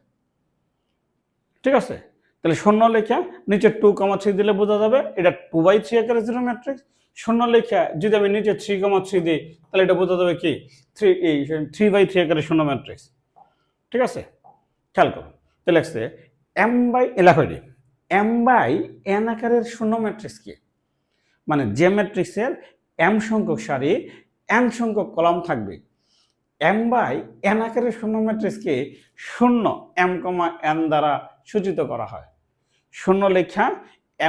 ঠিক আছে, তাহলে শূন্য লেখা নিচে 2,3 দিলে বোঝা যাবে এটা 2/3 আকারের জিরো ম্যাট্রিক্স। শূন্য লেখা যদি আমি নিচে 3,3 দিই তাহলে এটা বোঝা যাবে কি 3/3 আকারের শূন্য ম্যাট্রিক্স। ঠিক আছে, খেয়াল করো, তাহলে লিখছে m/n আকারের শূন্য ম্যাট্রিক্স কি? মানে যে ম্যাট্রিক্সের m সংখ্যক সারি n সংখ্যক কলাম থাকবে, m/n আকারের শূন্য ম্যাট্রিক্সকে শূন্য m,n দ্বারা সূচিত করা হয়। শূন্য লেখা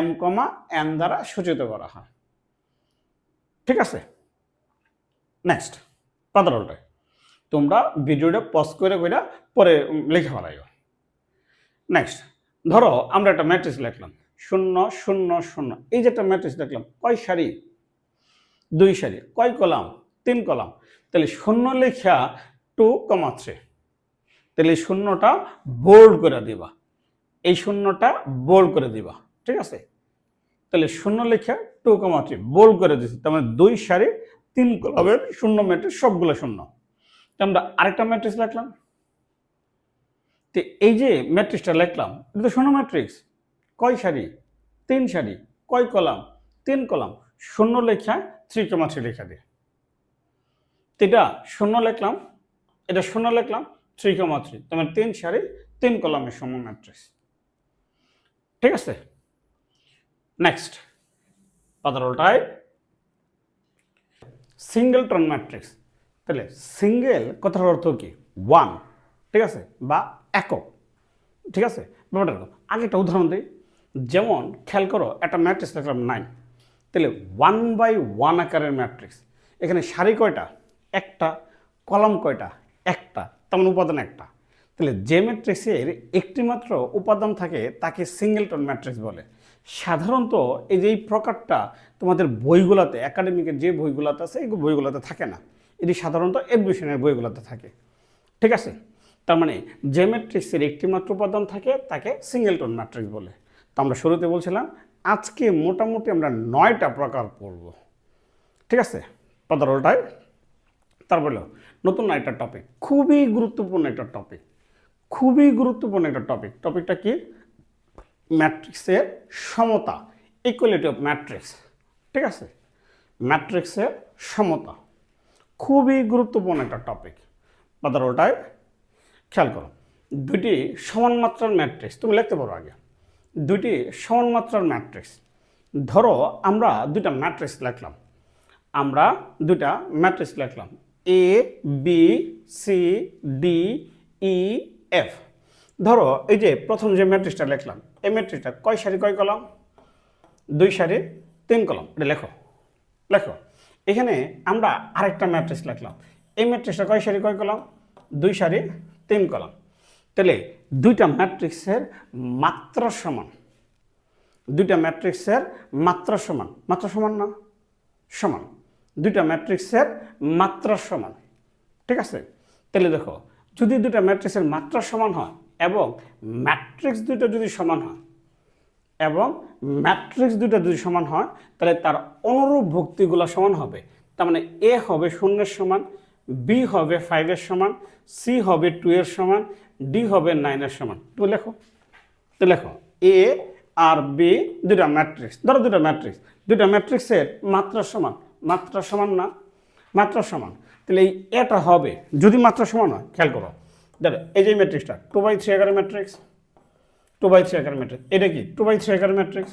m,n দ্বারা সূচিত করা হয়। ঠিক আছে, নেক্সট 15টায় তোমরা ভিডিওটা পজ করে পরে লিখে ফেলাইও। নেক্সট ধরো আমরা একটা ম্যাট্রিক্স লিখলাম 0 0 0, এই যে একটা ম্যাট্রিক্স লিখলাম, কয় সারি? 2 সারি, কয় কলাম? 3 কলাম। তাহলে শূন্য লেখা 2,3, তাহলে এই শূন্যটা বোল্ড করে দিবা, এই শূন্যটা বোল্ড করে দিবা। ঠিক আছে, তাহলে শূন্য লেখা 2,3 বোল্ড করে দিচ্ছি, তার মানে 2 সারি 3 কলামের শূন্য ম্যাট্রিক্স, সবগুলো শূন্য। আমরা আরেকটা ম্যাট্রিক্স লিখলাম, তো এই যে ম্যাট্রিক্সটা লিখলাম এটা তো শূন্য ম্যাট্রিক্স, কয় সারি? 3 সারি, কয় কলাম? 3 কলাম। শূন্য লেখা 3,3 লেখা দিয়ে এটা শূন্য লিখলাম, এটা শূন্য লিখলাম 3,3, তার মানে 3 সারি 3 কলামের শূন্য ম্যাট্রিক্স। ঠিক আছে, নেক্সট পাতার উল্টায় সিঙ্গেলটন ম্যাট্রিক্স। তাহলে সিঙ্গেল কথার অর্থ কি? ওয়ান, ঠিক আছে, বা একক, ঠিক আছে। ব্যাপারটা এরকম। আগে একটা উদাহরণ দিই, যেমন খেয়াল করো একটা ম্যাট্রিক্স দেখলাম 9, তাহলে 1/1 আকারের ম্যাট্রিক্স। এখানে সারি কয়টা? একটা। কলাম কয়টা? একটা। তেমন উপাদান একটা। তাহলে যে ম্যাট্রিক্সের একটি মাত্র উপাদান থাকে তাকে সিঙ্গেলটন ম্যাট্রিক্স বলে। সাধারণত এই যে এই প্রকারটা তোমাদের বইগুলোতে, একাডেমিকের যে বইগুলোতে আছে এই বইগুলোতে থাকে না, এটি সাধারণত এডমিশনের বইগুলোতে থাকে, ঠিক আছে। তার মানে যে ম্যাট্রিক্সের একটি মাত্র উপাদান থাকে তাকে সিঙ্গেলটন ম্যাট্রিক্স বলে। তো আমরা শুরুতে বলছিলাম আজকে মোটামুটি আমরা 9টা প্রকার পড়ব, ঠিক আছে, পাতার উল্টায়। তারপরে নতুন একটা টপিক, খুবই গুরুত্বপূর্ণ একটা টপিক, খুবই গুরুত্বপূর্ণ একটা টপিক। টপিকটা কি? ম্যাট্রিক্সের সমতা, ইকুয়ালিটি অফ ম্যাট্রিক্স, ঠিক আছে। ম্যাট্রিক্সের সমতা খুবই গুরুত্বপূর্ণ একটা টপিক। পাতার উল্টায় খেয়াল করো, দুটি সমান মাত্রার ম্যাট্রিক্স তুমি লিখতে পারো আগে। দুটি সমান মাত্রার ম্যাট্রিক্স, ধরো আমরা দুটা ম্যাট্রিক্স লিখলাম, আমরা দুটা ম্যাট্রিক্স লিখলাম A B C D E F. ধরো এই যে প্রথম যে ম্যাট্রিক্সটা লিখলাম, এই ম্যাট্রিক্সটা কয় সারি কয় কলাম? 2 সারি 3 কলাম। এটা লেখো, লেখো। এখানে আমরা আরেকটা ম্যাট্রিক্স লিখলাম, এই ম্যাট্রিক্সটা কয় সারি কয় কলাম? 2 সারি 3 কলাম। তাহলে দুইটা ম্যাট্রিক্সের মাত্রা সমান, দুইটা ম্যাট্রিক্সের মাত্রা সমান, মাত্রা সমান না? সমান। দুইটা ম্যাট্রিক্সের মাত্রা সমান, ঠিক আছে। তাহলে দেখো, যদি দুইটা ম্যাট্রিক্সের মাত্রা সমান হয় এবং ম্যাট্রিক্স দুইটা যদি সমান হয়, এবং ম্যাট্রিক্স দুইটা যদি সমান হয়, তাহলে তার অনুরূপ ভুক্তিগুলো সমান হবে। তার মানে এ হবে 0-এর সমান, বি হবে 5-এর সমান, সি হবে 2-এর সমান, ডি হবে 9-এর সমান। তুমি লেখো, তো লেখো এ আর বি দুটা ম্যাট্রিক্স, ধরো দুটা ম্যাট্রিক্স, দুটা ম্যাট্রিক্সের মাত্রা সমান, মাত্রা সমান না? মাত্রা সমান। তাহলে এই এটা হবে যদি মাত্রা সমান হয়। খেয়াল করো, ধরো এই যে ম্যাট্রিক্সটা 2/3 আকারের ম্যাট্রিক্স, 2/3 আকারের ম্যাট্রিক্স। এটা কি 2/3 আকারের ম্যাট্রিক্স?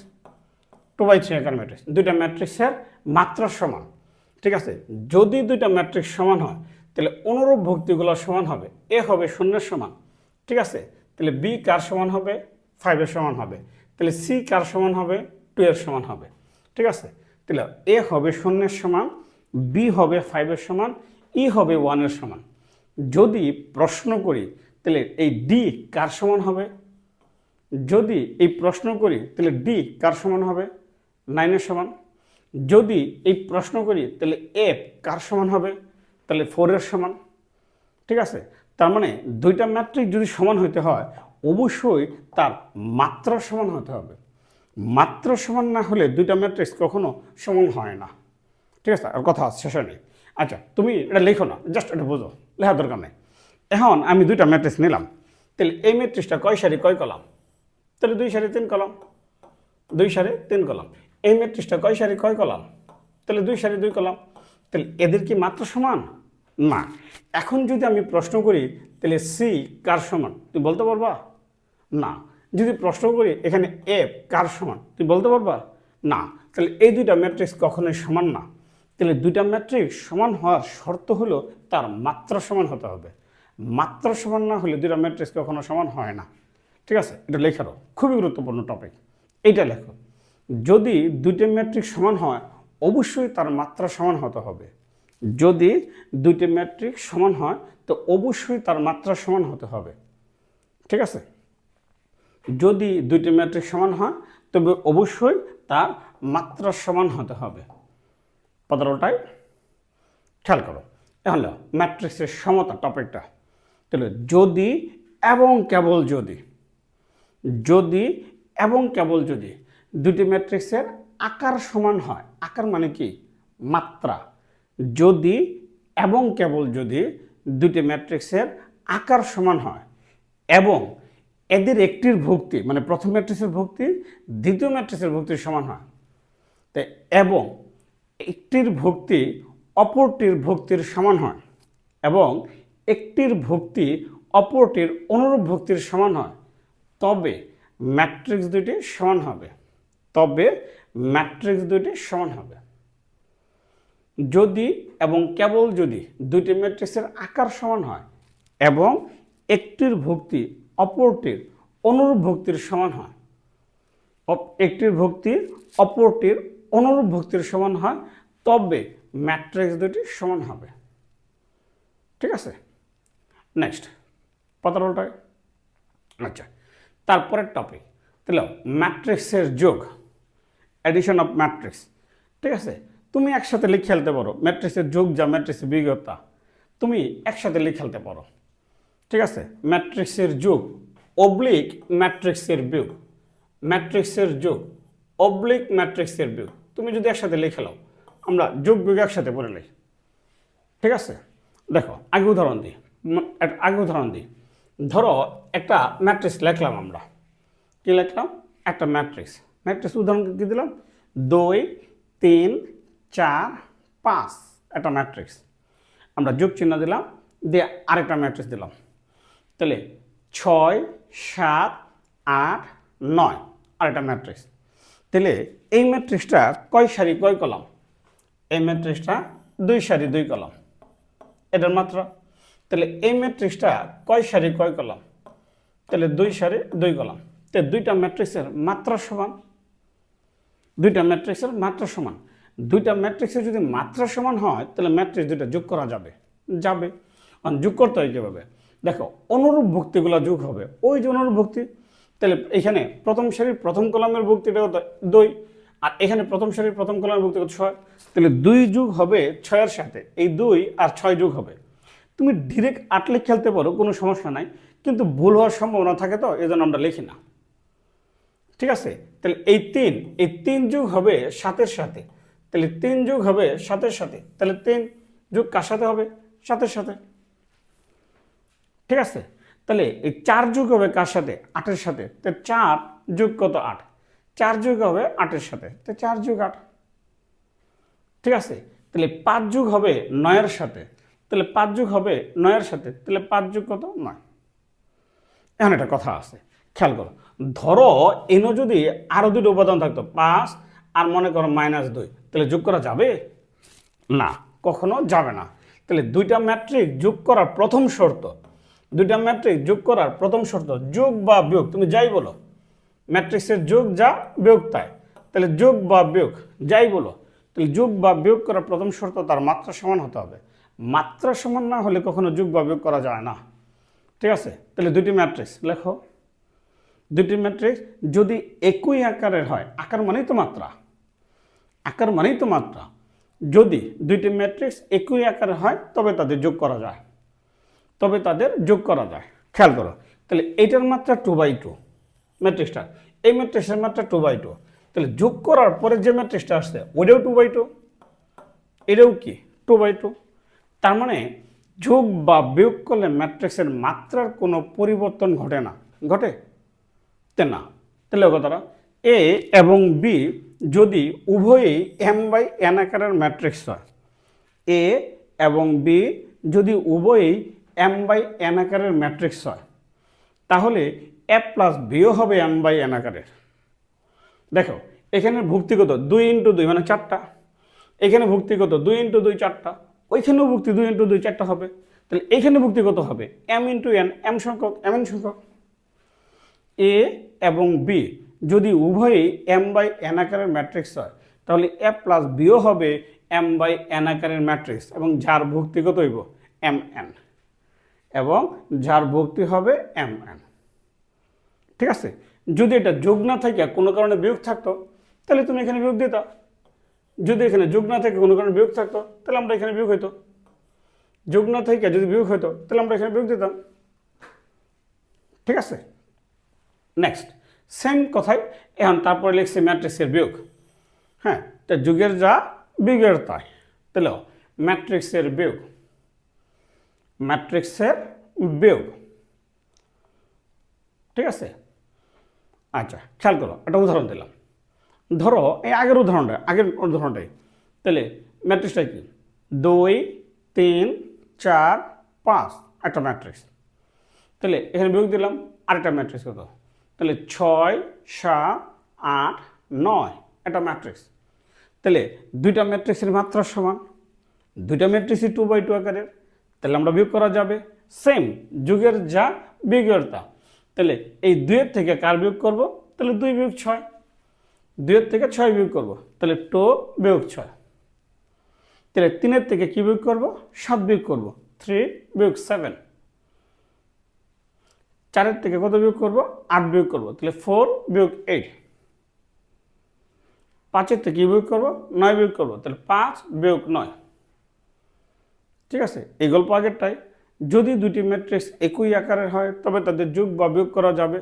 2/3 আকারের ম্যাট্রিক্স। দুইটা ম্যাট্রিক্সের মাত্রা সমান, ঠিক আছে। যদি দুইটা ম্যাট্রিক্স সমান হয় তাহলে অনুরূপ ভুক্তিগুলো সমান হবে। এ হবে 0-এর সমান, ঠিক আছে। তাহলে বি কার সমান হবে? 5-এর সমান হবে। তাহলে সি কার সমান হবে? 2-এর সমান হবে, ঠিক আছে। তাহলে এ হবে 0-এর সমান, বি হবে 5-এর সমান, ই হবে 1-এর সমান। যদি প্রশ্ন করি তাহলে এই ডি কার সমান হবে? যদি এই প্রশ্ন করি তাহলে ডি কার সমান হবে? 9-এর সমান। যদি এই প্রশ্ন করি তাহলে এফ কার সমান হবে? তাহলে 4-এর সমান, ঠিক আছে। তার মানে দুইটা ম্যাট্রিক্স যদি সমান হতে হয় অবশ্যই তার মাত্রা সমান হতে হবে। মাত্রা সমান না হলে দুইটা ম্যাট্রিক্স কখনো সমান হয় না, ঠিক আছে। আর কথা শেষ নেই। আচ্ছা তুমি এটা লেখো না, জাস্ট এটা বোঝো, লেখার দরকার নেই। এখন আমি দুইটা ম্যাট্রিক্স নিলাম, তাহলে এই ম্যাট্রিক্সটা কয় সারি কয় কলাম? তাহলে 2 সারি 3 কলাম, 2 সারি 3 কলাম। এই ম্যাট্রিক্সটা কয় সারি কয় কলাম? তাহলে 2 সারি 2 কলাম। তাহলে এদের কি মাত্রা সমান? না। এখন যদি আমি প্রশ্ন করি তাহলে সি কার সমান, তুই বলতে পারবা? না। যদি প্রশ্ন করি এখানে এফ কার সমান, তুই বলতে পারবা? না। তাহলে এই দুইটা ম্যাট্রিক্স কখনোই সমান না। তাহলে দুইটা ম্যাট্রিক্স সমান হওয়ার শর্ত হলো তার মাত্রা সমান হতে হবে। মাত্রা সমান না হলে দুইটা ম্যাট্রিক্স কখনো সমান হয় না, ঠিক আছে। এটা লেখারও খুবই গুরুত্বপূর্ণ টপিক, এইটা লেখো। যদি দুইটা ম্যাট্রিক্স সমান হয় অবশ্যই তার মাত্রা সমান হতে হবে। যদি দুইটি ম্যাট্রিক্স সমান হয় তো অবশ্যই তার মাত্রা সমান হতে হবে, ঠিক আছে। যদি দুইটি ম্যাট্রিক্স সমান হয় তবে অবশ্যই তার মাত্রা সমান হতে হবে। পনেরোটায় খেয়াল করো। এখন ম্যাট্রিক্সের সমতা টপিকটা, তাহলে যদি এবং কেবল যদি, যদি এবং কেবল যদি দুটি ম্যাট্রিক্সের আকার সমান হয়, আকার মানে কি? মাত্রা। যদি এবং কেবল যদি দুটি ম্যাট্রিক্সের আকার সমান হয় এবং এদের একটির ভুক্তি মানে প্রথম ম্যাট্রিক্সের ভুক্তি দ্বিতীয় ম্যাট্রিক্সের ভুক্তির সমান হয়, তাই এবং একটির ভুক্তি অপরটির ভুক্তির সমান হয় এবং একটির ভুক্তি অপরটির অনুরূপ ভুক্তির সমান হয়, তবে ম্যাট্রিক্স দুটি সমান হবে, তবে ম্যাট্রিক্স দুটি সমান হবে যদি এবং কেবল যদি দুটি ম্যাট্রিক্সের আকার সমান হয় এবং একটির ভুক্তি অপরটির অনুরূপ ভুক্তির সমান হয়। একটির ভুক্তি অপরটির অনুরূপ ভুক্তির সমান হয়, তবে ম্যাট্রিক্স দুটি সমান হবে। ঠিক আছে, নেক্সট পাতারোটায়। আচ্ছা, তারপরের টপিক তাহলে ম্যাট্রিক্সের যোগ, অ্যাডিশন অফ ম্যাট্রিক্স। ঠিক আছে, তুমি একসাথে লিখে ফেলতে পারো ম্যাট্রিক্সের যোগ যা ম্যাট্রিক্সের বিয়োগতা, তুমি একসাথে লিখে ফেলতে পারো। ঠিক আছে, ম্যাট্রিক্সের যোগ অবলিক ম্যাট্রিক্সের বিয়োগ, ম্যাট্রিক্সের যোগ অবলিক ম্যাট্রিক্সের বিয়োগ, তুমি যদি একসাথে লিখে নাও, আমরা যোগ বিয়োগ একসাথে পড়ে নিই। ঠিক আছে, দেখো আগে উদাহরণ দিই। ধরো একটা ম্যাট্রিক্স লিখলাম, আমরা কি লিখলাম, একটা ম্যাট্রিক্স উদাহরণ কী দিলাম, 2 3 4 5, একটা ম্যাট্রিক্স। আমরা যোগ চিহ্ন দিলাম, দিয়ে আরেকটা ম্যাট্রিক্স দিলাম, তাহলে 6 7 8 9, আরেকটা ম্যাট্রিক্স। তাহলে এই ম্যাট্রিক্সটা কয় সারি কয় কলাম, এই ম্যাট্রিক্সটা 2 সারি 2 কলাম, এটার মাত্রা। তাহলে এই ম্যাট্রিক্সটা কয় সারি কয় কলাম, তাহলে 2 সারি 2 কলাম। তো দুইটা ম্যাট্রিক্সের মাত্রা সমান, দুইটা ম্যাট্রিক্সের মাত্রা সমান। দুইটা ম্যাট্রিক্সের যদি মাত্রা সমান হয় তাহলে ম্যাট্রিক্স দুইটা যোগ করা যাবে। যোগ করতে হয় কীভাবে, দেখো অনুরূপ ভুক্তিগুলো যোগ হবে, ওই যে অনুরূপ ভুক্তি। তাহলে এখানে প্রথম সারির প্রথম কলামের ভুক্তিটা কত, 2, আর এখানে প্রথম সারির প্রথম কলামের ভুক্তি কত, 6। তাহলে 2 যোগ হবে 6-এর সাথে, এই 2 আর 6 যোগ হবে। তুমি ডিরেক্ট 8 লিখে খেলতে পারো, কোনো সমস্যা নাই, কিন্তু ভুল হওয়ার সম্ভাবনা থাকে, তো এই জন্য আমরা লিখি না। ঠিক আছে, তাহলে এই 3 যোগ হবে 7-এর সাথে, তাহলে 3 যোগ হবে 7-এর সাথে, তাহলে 3 যোগ কার সাথে হবে, 7-এর সাথে। ঠিক আছে, তাহলে এই 4 যোগ হবে কার সাথে, 8-এর সাথে, তো 4 যোগ কত, 8, 4 যোগ হবে 8-এর সাথে, তো 4 যোগ 8। ঠিক আছে, তাহলে 5 যোগ হবে 9-এর সাথে, তাহলে 5 যোগ হবে 9-এর সাথে, তাহলে 5 যোগ কত, 9। এখন একটা কথা আছে, খেয়াল করো, ধরো এনো যদি আরো দুটো উপাদান থাকতো, 5 আর মনে করো -2, তাহলে যোগ করা যাবে না, কখনো যাবে না। তাহলে দুইটা ম্যাট্রিক্স যোগ করার প্রথম শর্ত, যোগ বা বিয়োগ, তুমি যাই বলো, ম্যাট্রিক্সের যোগ যা বিয়োগ তাই, তাহলে যোগ বা বিয়োগ যাই বলো, তাহলে যোগ বা বিয়োগ করার প্রথম শর্ত তার মাত্রা সমান হতে হবে। মাত্রা সমান না হলে কখনো যোগ বা বিয়োগ করা যায় না। ঠিক আছে, তাহলে দুটি ম্যাট্রিক্স লেখো, দুটি ম্যাট্রিক্স যদি একই আকারের হয়, আকার মানেই তো মাত্রা, যদি দুইটি ম্যাট্রিক্স একই আকারের হয় তবে তাদের যোগ করা যায়, খেয়াল করো, তাহলে এইটার মাত্রা 2/2 ম্যাট্রিক্সটা, এই ম্যাট্রিক্সের মাত্রা 2/2, তাহলে যোগ করার পরে যে ম্যাট্রিক্সটা আসছে ওইটাও 2/2, এটাও কি 2/2। তার মানে যোগ বা বিয়োগ করলে ম্যাট্রিক্সের মাত্রার কোনো পরিবর্তন ঘটে না, তাহলে কথাটা এ এবং বি যদি উভয়ই m/n আকারের ম্যাট্রিক্স হয়, এ এবং বি যদি উভয়ই m/n আকারের ম্যাট্রিক্স হয়, তাহলে a প্লাস বিও হবে m/n আকারের। দেখো এখানে ভুক্তিগত 2 × 2 মানে 4টা, এখানে ভুক্তিগত 2 × 2 4টা, ওইখানেও ভুক্তি 2 × 2 4টা হবে, তাহলে এখানে ভুক্তিগত হবে m × n, m সংখ্যক। এ এবং বি যদি উভয়ই m/n আকারের ম্যাট্রিক্স হয়, তাহলে a প্লাস বিও হবে m/n আকারের ম্যাট্রিক্স, এবং যার ভুক্তিগত হইব mn, এবং যার ভুক্তি হবে mn। ঠিক আছে, যদি এটা যোগ না থাকে কোনো কারণে বিয়োগ থাকতো, তাহলে তুমি এখানে বিয়োগ দিতা, যদি এখানে যোগ না থাকে কোনো কারণে বিয়োগ থাকতো, তাহলে আমরা এখানে বিয়োগ হইতো, যোগ না থেকে যদি বিয়োগ হইতো তাহলে আমরা এখানে বিয়োগ দিতাম। ঠিক আছে, নেক্সট সেম কথাই, এখন তারপরে লিখছি ম্যাট্রিক্সের বিয়োগ। হ্যাঁ, তা যুগের যা বিয়োগের তাই, তাহলে ম্যাট্রিক্সের বিয়োগ। ঠিক আছে, আচ্ছা খেয়াল করো, একটা উদাহরণ দিলাম, ধরো এই আগের উদাহরণটাই, তাহলে ম্যাট্রিক্সটা কি, 2 3 4 5, একটা ম্যাট্রিক্স। তাহলে এখানে বিয়োগ দিলাম, আরেকটা ম্যাট্রিক্স কত, তাহলে 6 7 8 9 এটা ম্যাট্রিক্স। তাহলে দুইটা ম্যাট্রিক্সের মাত্রা সমান, দুইটা ম্যাট্রিক্সই 2/2 আকারের, তাহলে আমরা বিয়োগ করা যাবে। সেম যুগের যা বিয়োগের তা। তাহলে এই 2 থেকে কার বিয়োগ করব? তাহলে 2 বিয়োগ 6, 2 থেকে 6 বিয়োগ করব, তাহলে 2 বিয়োগ 6। তাহলে 3 থেকে কি বিয়োগ করব? 7 বিয়োগ করব, 3 বিয়োগ 7। 4 থেকে কত বিয়োগ করব? 8 বিয়োগ করব, তাহলে 4 বিয়োগ 8। 5 থেকে কি বিয়োগ করব? 9 বিয়োগ করব, তাহলে 5 বিয়োগ 9। ঠিক আছে, এই গল্প আগেরটাই। যদি দুটি ম্যাট্রিক্স একই আকারের হয় তবে তাদের যোগ বা বিয়োগ করা যাবে।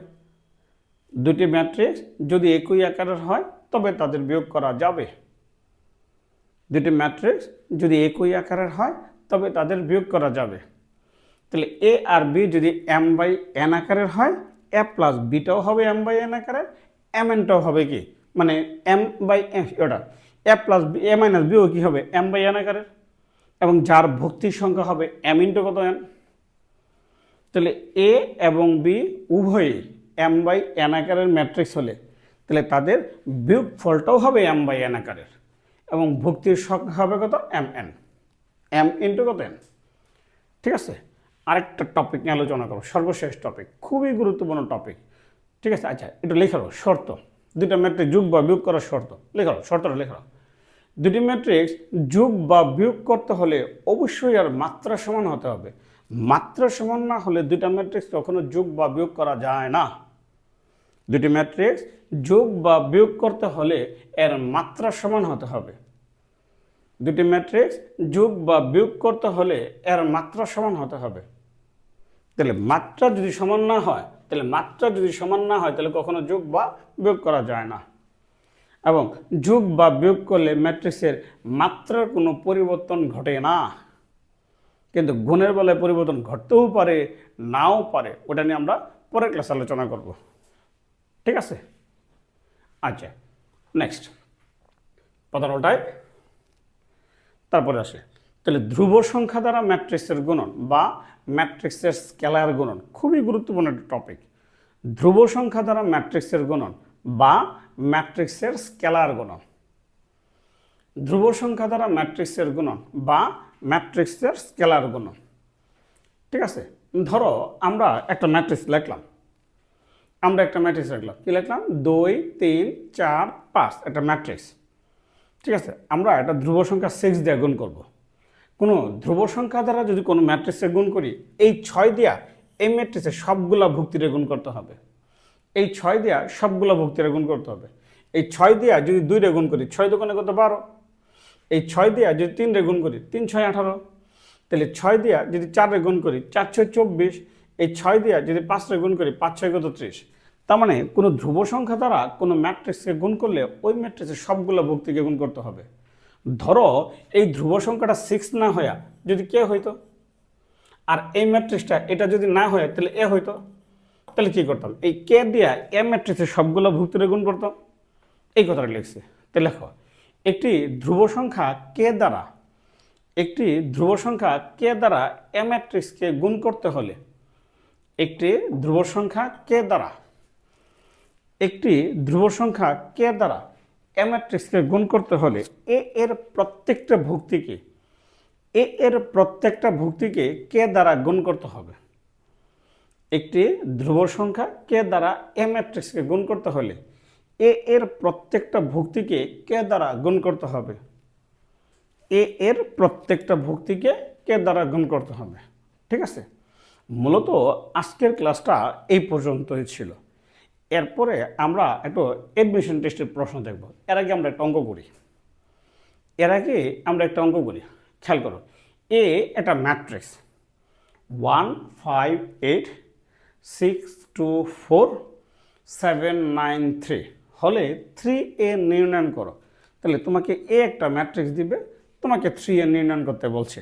দুটি ম্যাট্রিক্স যদি একই আকারের হয় তবে তাদের বিয়োগ করা যাবে। দুটি ম্যাট্রিক্স যদি একই আকারের হয় তবে তাদের বিয়োগ করা যাবে। তাহলে এ আর বি যদি m/n আকারের হয়, a প্লাস বিটাও হবে m/n আকারের, mnটাও হবে কি মানে m/n, ওটা a plus B a minus বিও কি হবে m/n আকারের, এবং যার ভক্তির সংখ্যা হবে m ইন্টু কত n। তাহলে এ এবং বি উভয়ই m/n আকারের ম্যাট্রিক্স হলে তাহলে তাদের বিয়োগফলটাও হবে m/n আকারের, এবং ভক্তির সংখ্যা হবে কত? mn, m ইন্টু কত n। ঠিক আছে, আরেকটা টপিক নিয়ে আলোচনা করো, সর্বশেষ টপিক, খুবই গুরুত্বপূর্ণ টপিক। ঠিক আছে, আচ্ছা এটা লেখা রো শর্ত, দুইটা ম্যাট্রিক্স যোগ বা বিয়োগ করার শর্ত লেখা রো, শর্তটা লেখা রো। দুটি ম্যাট্রিক্স যোগ বা বিয়োগ করতে হলে অবশ্যই আর মাত্রা সমান হতে হবে। মাত্রা সমান না হলে দুইটা ম্যাট্রিক্স কখনো যোগ বা বিয়োগ করা যায় না। দুটি ম্যাট্রিক্স যোগ বা বিয়োগ করতে হলে এর মাত্রা সমান হতে হবে। দুটি ম্যাট্রিক্স যোগ বা বিয়োগ করতে হলে এর মাত্রা সমান হতে হবে। তাহলে মাত্রা যদি সমান না হয় তাহলে কখনো যোগ বা বিয়োগ করা যায় না। এবং যোগ বা বিয়োগ করলে ম্যাট্রিক্সের মাত্রার কোনো পরিবর্তন ঘটে না, কিন্তু গুণের বেলায় পরিবর্তন ঘটতেও পারে, নাও পারে। ওটা নিয়ে আমরা পরের ক্লাসে আলোচনা করব। ঠিক আছে, আচ্ছা নেক্সট 15টায় তারপরে আসে। তাহলে ধ্রুব সংখ্যা দ্বারা ম্যাট্রিক্সের গুণন বা ম্যাট্রিক্সের স্কেলার গুণন, খুবই গুরুত্বপূর্ণ একটা টপিক। ধ্রুব সংখ্যা দ্বারা ম্যাট্রিক্সের গুণন বা ম্যাট্রিক্সের স্কেলার গুণন। ধ্রুব সংখ্যা দ্বারা ম্যাট্রিক্সের গুণন বা ম্যাট্রিক্সের স্কেলার গুণন। ঠিক আছে, ধরো আমরা একটা ম্যাট্রিক্স লিখলাম, কি লিখলাম? 2 3 4 5 একটা ম্যাট্রিক্স। ঠিক আছে, আমরা একটা ধ্রুব সংখ্যা 6 দিয়ে গুণ করব। কোনো ধ্রুব সংখ্যা দ্বারা যদি কোনো ম্যাট্রিক্সে গুণ করি, এই 6 দিয়া এই ম্যাট্রিক্সে সবগুলা ভুক্তিরে গুণ করতে হবে। এই 6 দিয়া সবগুলা ভুক্তিরে গুণ করতে হবে। এই 6 দিয়া যদি 2 রে গুণ করি, 6 দোকানে কত? 12। এই 6 দিয়া যদি 3 রে গুণ করি, 3 6 18। তাহলে 6 দিয়া যদি 4 রে গুণ করি, 4 6 24। এই 6 দিয়া যদি 5 রে গুণ করি, 5 6 কত? 30। তার মানে কোনো ধ্রুব সংখ্যা দ্বারা কোনো ম্যাট্রিক্সকে গুণ করলে ওই ম্যাট্রিক্সের সবগুলো ভুক্তিকে গুণ করতে হবে। ধরো এই ধ্রুব সংখ্যাটা 6 না হইয়া যদি কে হইতো, আর এই ম্যাট্রিক্সটা এটা যদি না হয় তাহলে এ হইতো, তাহলে কী করতাম? এই কে দিয়া এ ম্যাট্রিক্সের সবগুলো ভুক্তিরে গুণ করতাম। এই কথাটা লিখছি। তাহলে লেখো, একটি ধ্রুব সংখ্যা কে দ্বারা এ ম্যাট্রিক্সকে গুণ করতে হলে একটি ধ্রুব সংখ্যা কে দ্বারা এ ম্যাট্রিক্সকে গুণ করতে হলে এ এর প্রত্যেকটা ভুক্তিকে কে দ্বারা গুণ করতে হবে। একটি ধ্রুব সংখ্যা কে দ্বারা এ ম্যাট্রিক্সকে গুণ করতে হলে এ এর প্রত্যেকটা ভুক্তিকে কে দ্বারা গুণ করতে হবে। ঠিক আছে, মূলত আজকের ক্লাসটা এই পর্যন্তই ছিল। এরপরে আমরা একটু এডমিশন টেস্টের প্রশ্ন দেখব। এর আগে আমরা একটা অঙ্ক করি। খেয়াল করো, এ একটা ম্যাট্রিক্স 1 5 8 6 2 4 7 9 3 হলে 3a নির্ণয় করো। তাহলে তোমাকে এ একটা ম্যাট্রিক্স দিবে, তোমাকে 3a নির্ণয় করতে বলছে।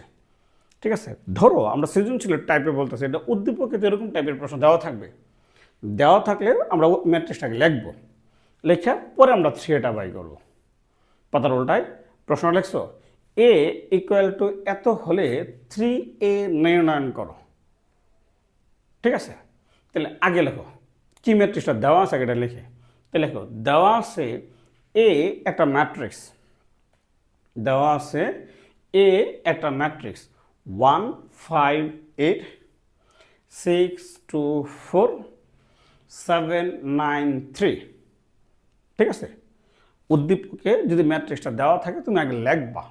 ঠিক আছে, ধরো আমরা সৃজনশীল টাইপের বলতেছি, এটা উদ্দীপকে তো এরকম টাইপের প্রশ্ন দেওয়া থাকলে আমরা ম্যাট্রিক্সটাকে লিখব, লেখার পরে আমরা 3a বাই করব। পাতার উল্টায় প্রশ্ন লিখছো, a ইকুয়াল টু এত হলে 3a নির্ণয় করো। ঠিক আছে, তাহলে আগে লেখো কি ম্যাট্রিক্সটা দেওয়া আছে এটা লিখে। তাহলে দেখো দেওয়া আছে এ একটা ম্যাট্রিক্স, দেওয়া আছে এ একটা ম্যাট্রিক্স 1 5 8 6 2 4 7 9 3, ঠিক আছে। উদ্দীপকে যদি ম্যাট্রিক্সটা দেওয়া থাকে তুমি আগে লিখবা।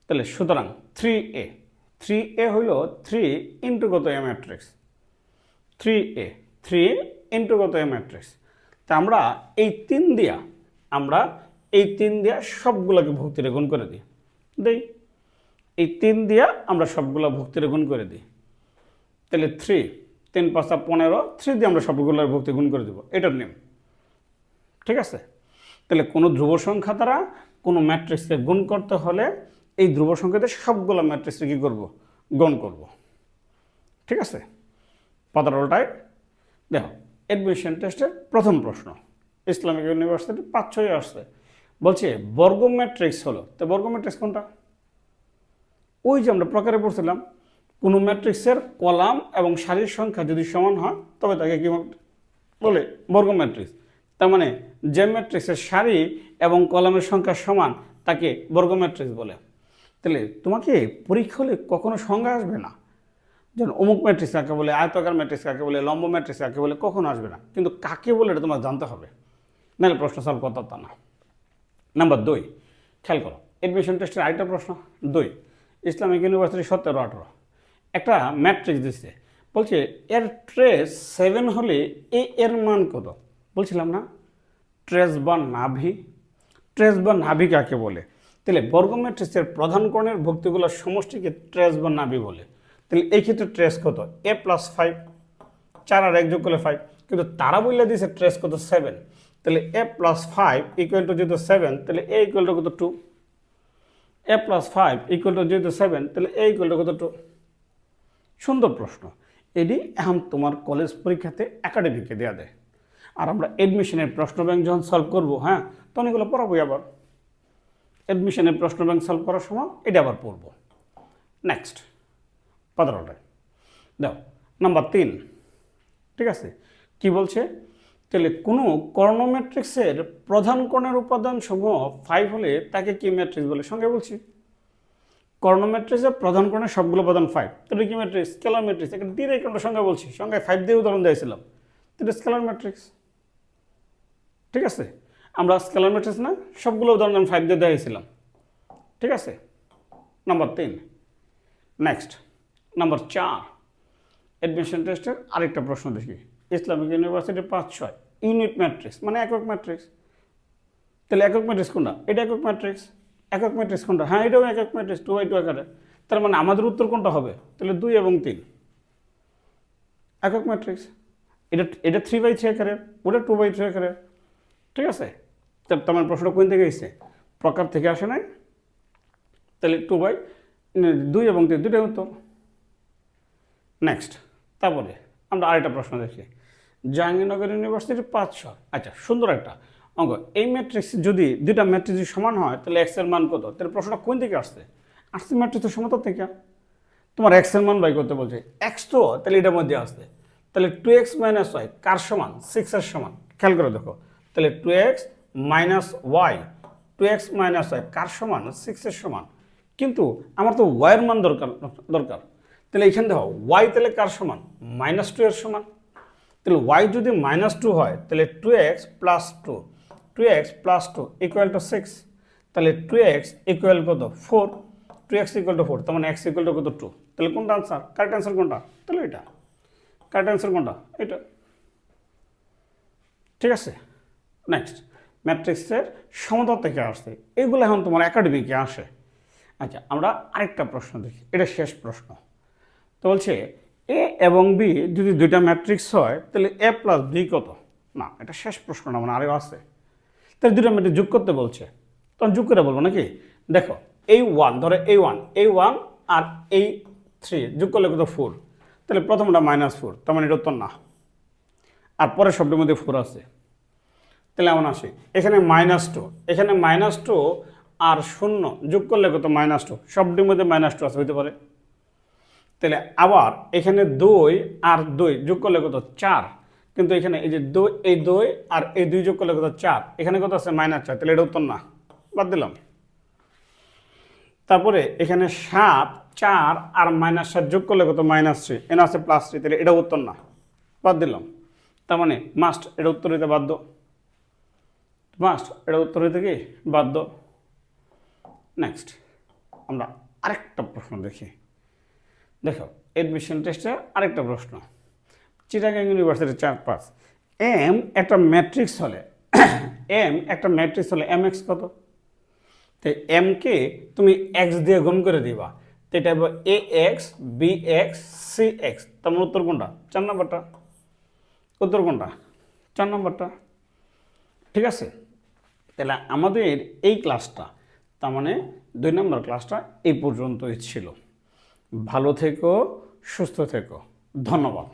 তাহলে সুতরাং 3a, 3a হইল 3 ইন্টু কত এ ম্যাট্রিক্স, 3a 3 ইন্টু কত এ ম্যাট্রিক্স। তা আমরা এই 3 দিয়া সবগুলোকে ভুক্তিরে গুণ করে দিই, এই 3 দিয়া আমরা সবগুলো ভুক্তিরে গুণ করে দিই। তাহলে 3 3 5 15, 3 দিয়ে আমরা সবগুলোর ভুক্তি গুণ করে দেবো, এটার নিয়ম, ঠিক আছে। তাহলে কোনো ধ্রুব সংখ্যা দ্বারা কোনো ম্যাট্রিক্সকে গুণ করতে হলে এই ধ্রুব সংখ্যাতে সবগুলো ম্যাট্রিক্সকে কী করবো, গুণ করব, ঠিক আছে। পাতারোলটায় দেখো অ্যাডমিশন টেস্টের প্রথম প্রশ্ন ইসলামিক ইউনিভার্সিটি 5-6 আসছে, বলছে বর্গ ম্যাট্রিক্স হলো। তো বর্গ ম্যাট্রিক্স কোনটা? ওই যে আমরা প্রকারে পড়ছিলাম, কোনো ম্যাট্রিক্সের কলাম এবং সারির সংখ্যা যদি সমান হয় তবে তাকে কি বলে, বর্গ ম্যাট্রিক্স। তার মানে যে ম্যাট্রিক্সের সারি এবং কলামের সংখ্যা সমান তাকে বর্গ ম্যাট্রিক্স বলে। তাহলে তোমাকে পরীক্ষা হলে কখনো সংজ্ঞা আসবে না, যেন অমুক ম্যাট্রিক্স কাকে বলে, আয়তাকার ম্যাট্রিক্স কাকে বলে, লম্ব ম্যাট্রিক্স কাকে বলে, কখনো আসবে না। কিন্তু কাকে বলে এটা তোমার জানতে হবে, নাহলে প্রশ্ন সলভ করতে তা না। নাম্বার 2, খেয়াল করো এডমিশন টেস্টের আরেকটা প্রশ্ন 2, ইসলামিক ইউনিভার্সিটি 17-18 একটা ম্যাট্রিক্স দিচ্ছে, বলছে এর ট্রেস 7 হলে এর মান কত? বলছিলাম না ট্রেস বা নাভি, ট্রেস বা নাভি কাকে বলে? তাহলে বর্গ ম্যাট্রিক্সের প্রধান কোণের ভুক্তিগুলোর সমষ্টিকে ট্রেস বা নাভি বলে। তাহলে এই ক্ষেত্রে ট্রেস কত? a+5, 4 আর 1 যোগ করলে 5, কিন্তু তারা বললে দিয়েছে ট্রেস কত 7। তাহলে a+5 ইকুয়াল টু যেহেতু 7, তাহলে a ইকুয়াল টু কত 2, a+5 ইকুয়াল টু যেহেতু 7, তাহলে a ইকুয়াল টু কত 2। সুন্দর প্রশ্ন, এটি এখন তোমার কলেজ পরীক্ষাতে একাডেমিকে দেওয়া দেয়। আর আমরা এডমিশনের প্রশ্ন ব্যাংক যখন সলভ করবো, হ্যাঁ তখন এগুলো পড়াবোই। আবার এডমিশনের প্রশ্ন ব্যাংক সলভ করার সময় এটা আবার পড়বো। নেক্সট 15টায় দাও নাম্বার 3, ঠিক আছে। কি বলছে? তাহলে কোনো কর্ণ ম্যাট্রিক্সের প্রধান কোণের উপাদান সমূহ 5 হলে তাকে কি ম্যাট্রিক্স বলে? সঙ্গে বলছি কর্ণ ম্যাট্রিক্সের প্রধান কোণের সবগুলো উপাদান 5, তাহলে কি ম্যাট্রিক্স? Scalar matrix. একটা ডিরেক্ট আমরা সংজ্ঞা বলছি, সংজ্ঞায় 5 দিয়ে উদাহরণ দিয়েছিলাম, তাহলে স্কেলার ম্যাট্রিক্স, ঠিক আছে। আমরা স্কেলার ম্যাট্রিক্স না সবগুলো উদাহরণ আমি 5 দিয়ে দিয়েছিলাম, ঠিক আছে। নাম্বার 3, নেক্সট নাম্বার 4 অ্যাডমিশন টেস্টের আরেকটা প্রশ্ন দেখি, ইসলামিক ইউনিভার্সিটি 5-6 ইউনিট ম্যাট্রিক্স মানে একক ম্যাট্রিক্স। তাহলে একক ম্যাট্রিক্স কোনটা? এটা একক ম্যাট্রিক্স। একক ম্যাট্রিক্স কোনটা? হ্যাঁ এটাও একক ম্যাট্রিক্স 2x2 আকারে। তার মানে আমাদের উত্তর কোনটা হবে? তাহলে 2 এবং 3 একক ম্যাট্রিক্স। এটা 3x3 আকারের, ওটা 2x3 আকারের, ঠিক আছে। তোমার প্রশ্নটা কোন থেকে এসেছে? প্রকার থেকে আসে নাই। তাহলে 2 এবং 3 দুটোই উত্তর। নেক্সট তারপরে আমরা আরেকটা প্রশ্ন দেখি, জাহাঙ্গীরনগর ইউনিভার্সিটি 5-6। আচ্ছা সুন্দর একটা অঙ্ক। এই ম্যাট্রিক্স যদি দুটা ম্যাট্রিক্স সমান হয় তাহলে এক্স এর মান কত? তাহলে প্রশ্নটা কোন থেকে আসছে? ম্যাট্রিক্সের সমতা থেকে। তোমার এক্স এর মান বাই করতে বলছে, এক্স তো তাহলে এটার মধ্যে আসছে। তাহলে 2x - y কার সমান? 6 এর সমান। খেয়াল করে দেখো, তাহলে 2x - y 2x - y কার সমান? 6 এর সমান। কিন্তু আমার তো y এর মান দরকার। তাহলে এখানে দেখো y তাহলে কার সমান? -2 এর সমান। তাহলে y যদি -2 হয় তাহলে 2x + 2 ইকুয়াল টু 6। তাহলে 2x ইকুয়াল কত? 4। 2x ইকুয়াল টু 4, তার মানে x ইকুয়াল টু কত? 2। তাহলে কোনটা আনসার? কারেক্ট আনসার কোনটা? তাহলে এটা। কারেক্ট আনসার কোনটা? এটা, ঠিক আছে। নেক্সট ম্যাট্রিক্সের সমতা থেকে আসছে, এগুলো এখন তোমার একাডেমিকে আসে। আচ্ছা আমরা আরেকটা প্রশ্ন দেখি, এটা শেষ প্রশ্ন। তো বলছে এ এবং বি যদি দুইটা ম্যাট্রিক্স হয় তাহলে a + b কত? না এটা শেষ প্রশ্ন না, মানে আরেও আছে। তাহলে দুইটা ম্যাট্রিক্স যোগ করতে বলছে, তখন যোগ করে বলবো নাকি? দেখো a1 ধরো a1 আর a3 যোগ করলে কত? 4। তাহলে প্রথমটা -4, তার মানে এটা উত্তর না। আর পরের শব্দের মধ্যে 4 আছে, তাহলে এমন আসে এখানে -2, এখানে -2 আর 0 যোগ করলে কত? -2, শব্দের মধ্যে -2 আছে, হইতে পারে। তাহলে আবার এখানে 2 আর 2 যোগ করলে কত? 4, কিন্তু এখানে এই যে এই 2 আর এই 2 যোগ করলে কত 4, এখানে কত আছে -4, তাহলে এটা উত্তর না, বাদ দিলাম। তারপরে এখানে 7, 4 আর -7 যোগ করলে কত -3, এখানে আছে +3, তাহলে এটা উত্তর না, বাদ দিলাম। তার মানে মাস্ট এটা উত্তর হইতে বাধ্য, মাস্ট এটা উত্তর হইতে কি বাধ্য। নেক্সট আমরা আরেকটা প্রশ্ন দেখি। দেখো এডমিশন টেস্টে আরেকটা প্রশ্ন, চিটাগাং ইউনিভার্সিটি 4-5 এম একটা ম্যাট্রিক্স হলে mx কত? তো এমকে তুমি এক্স দিয়ে গুণ করে দিবা, তো এটা হবে ax bx cx, তোমার উত্তর কোনটা? 4 নম্বরটা। উত্তর কোনটা? 4 নম্বরটা। ঠিক আছে, তাহলে আমাদের এই ক্লাসটা, তার মানে 2 নম্বর ক্লাসটা এই পর্যন্তই ছিল। ভালো থেকো, সুস্থ থেকো, ধন্যবাদ।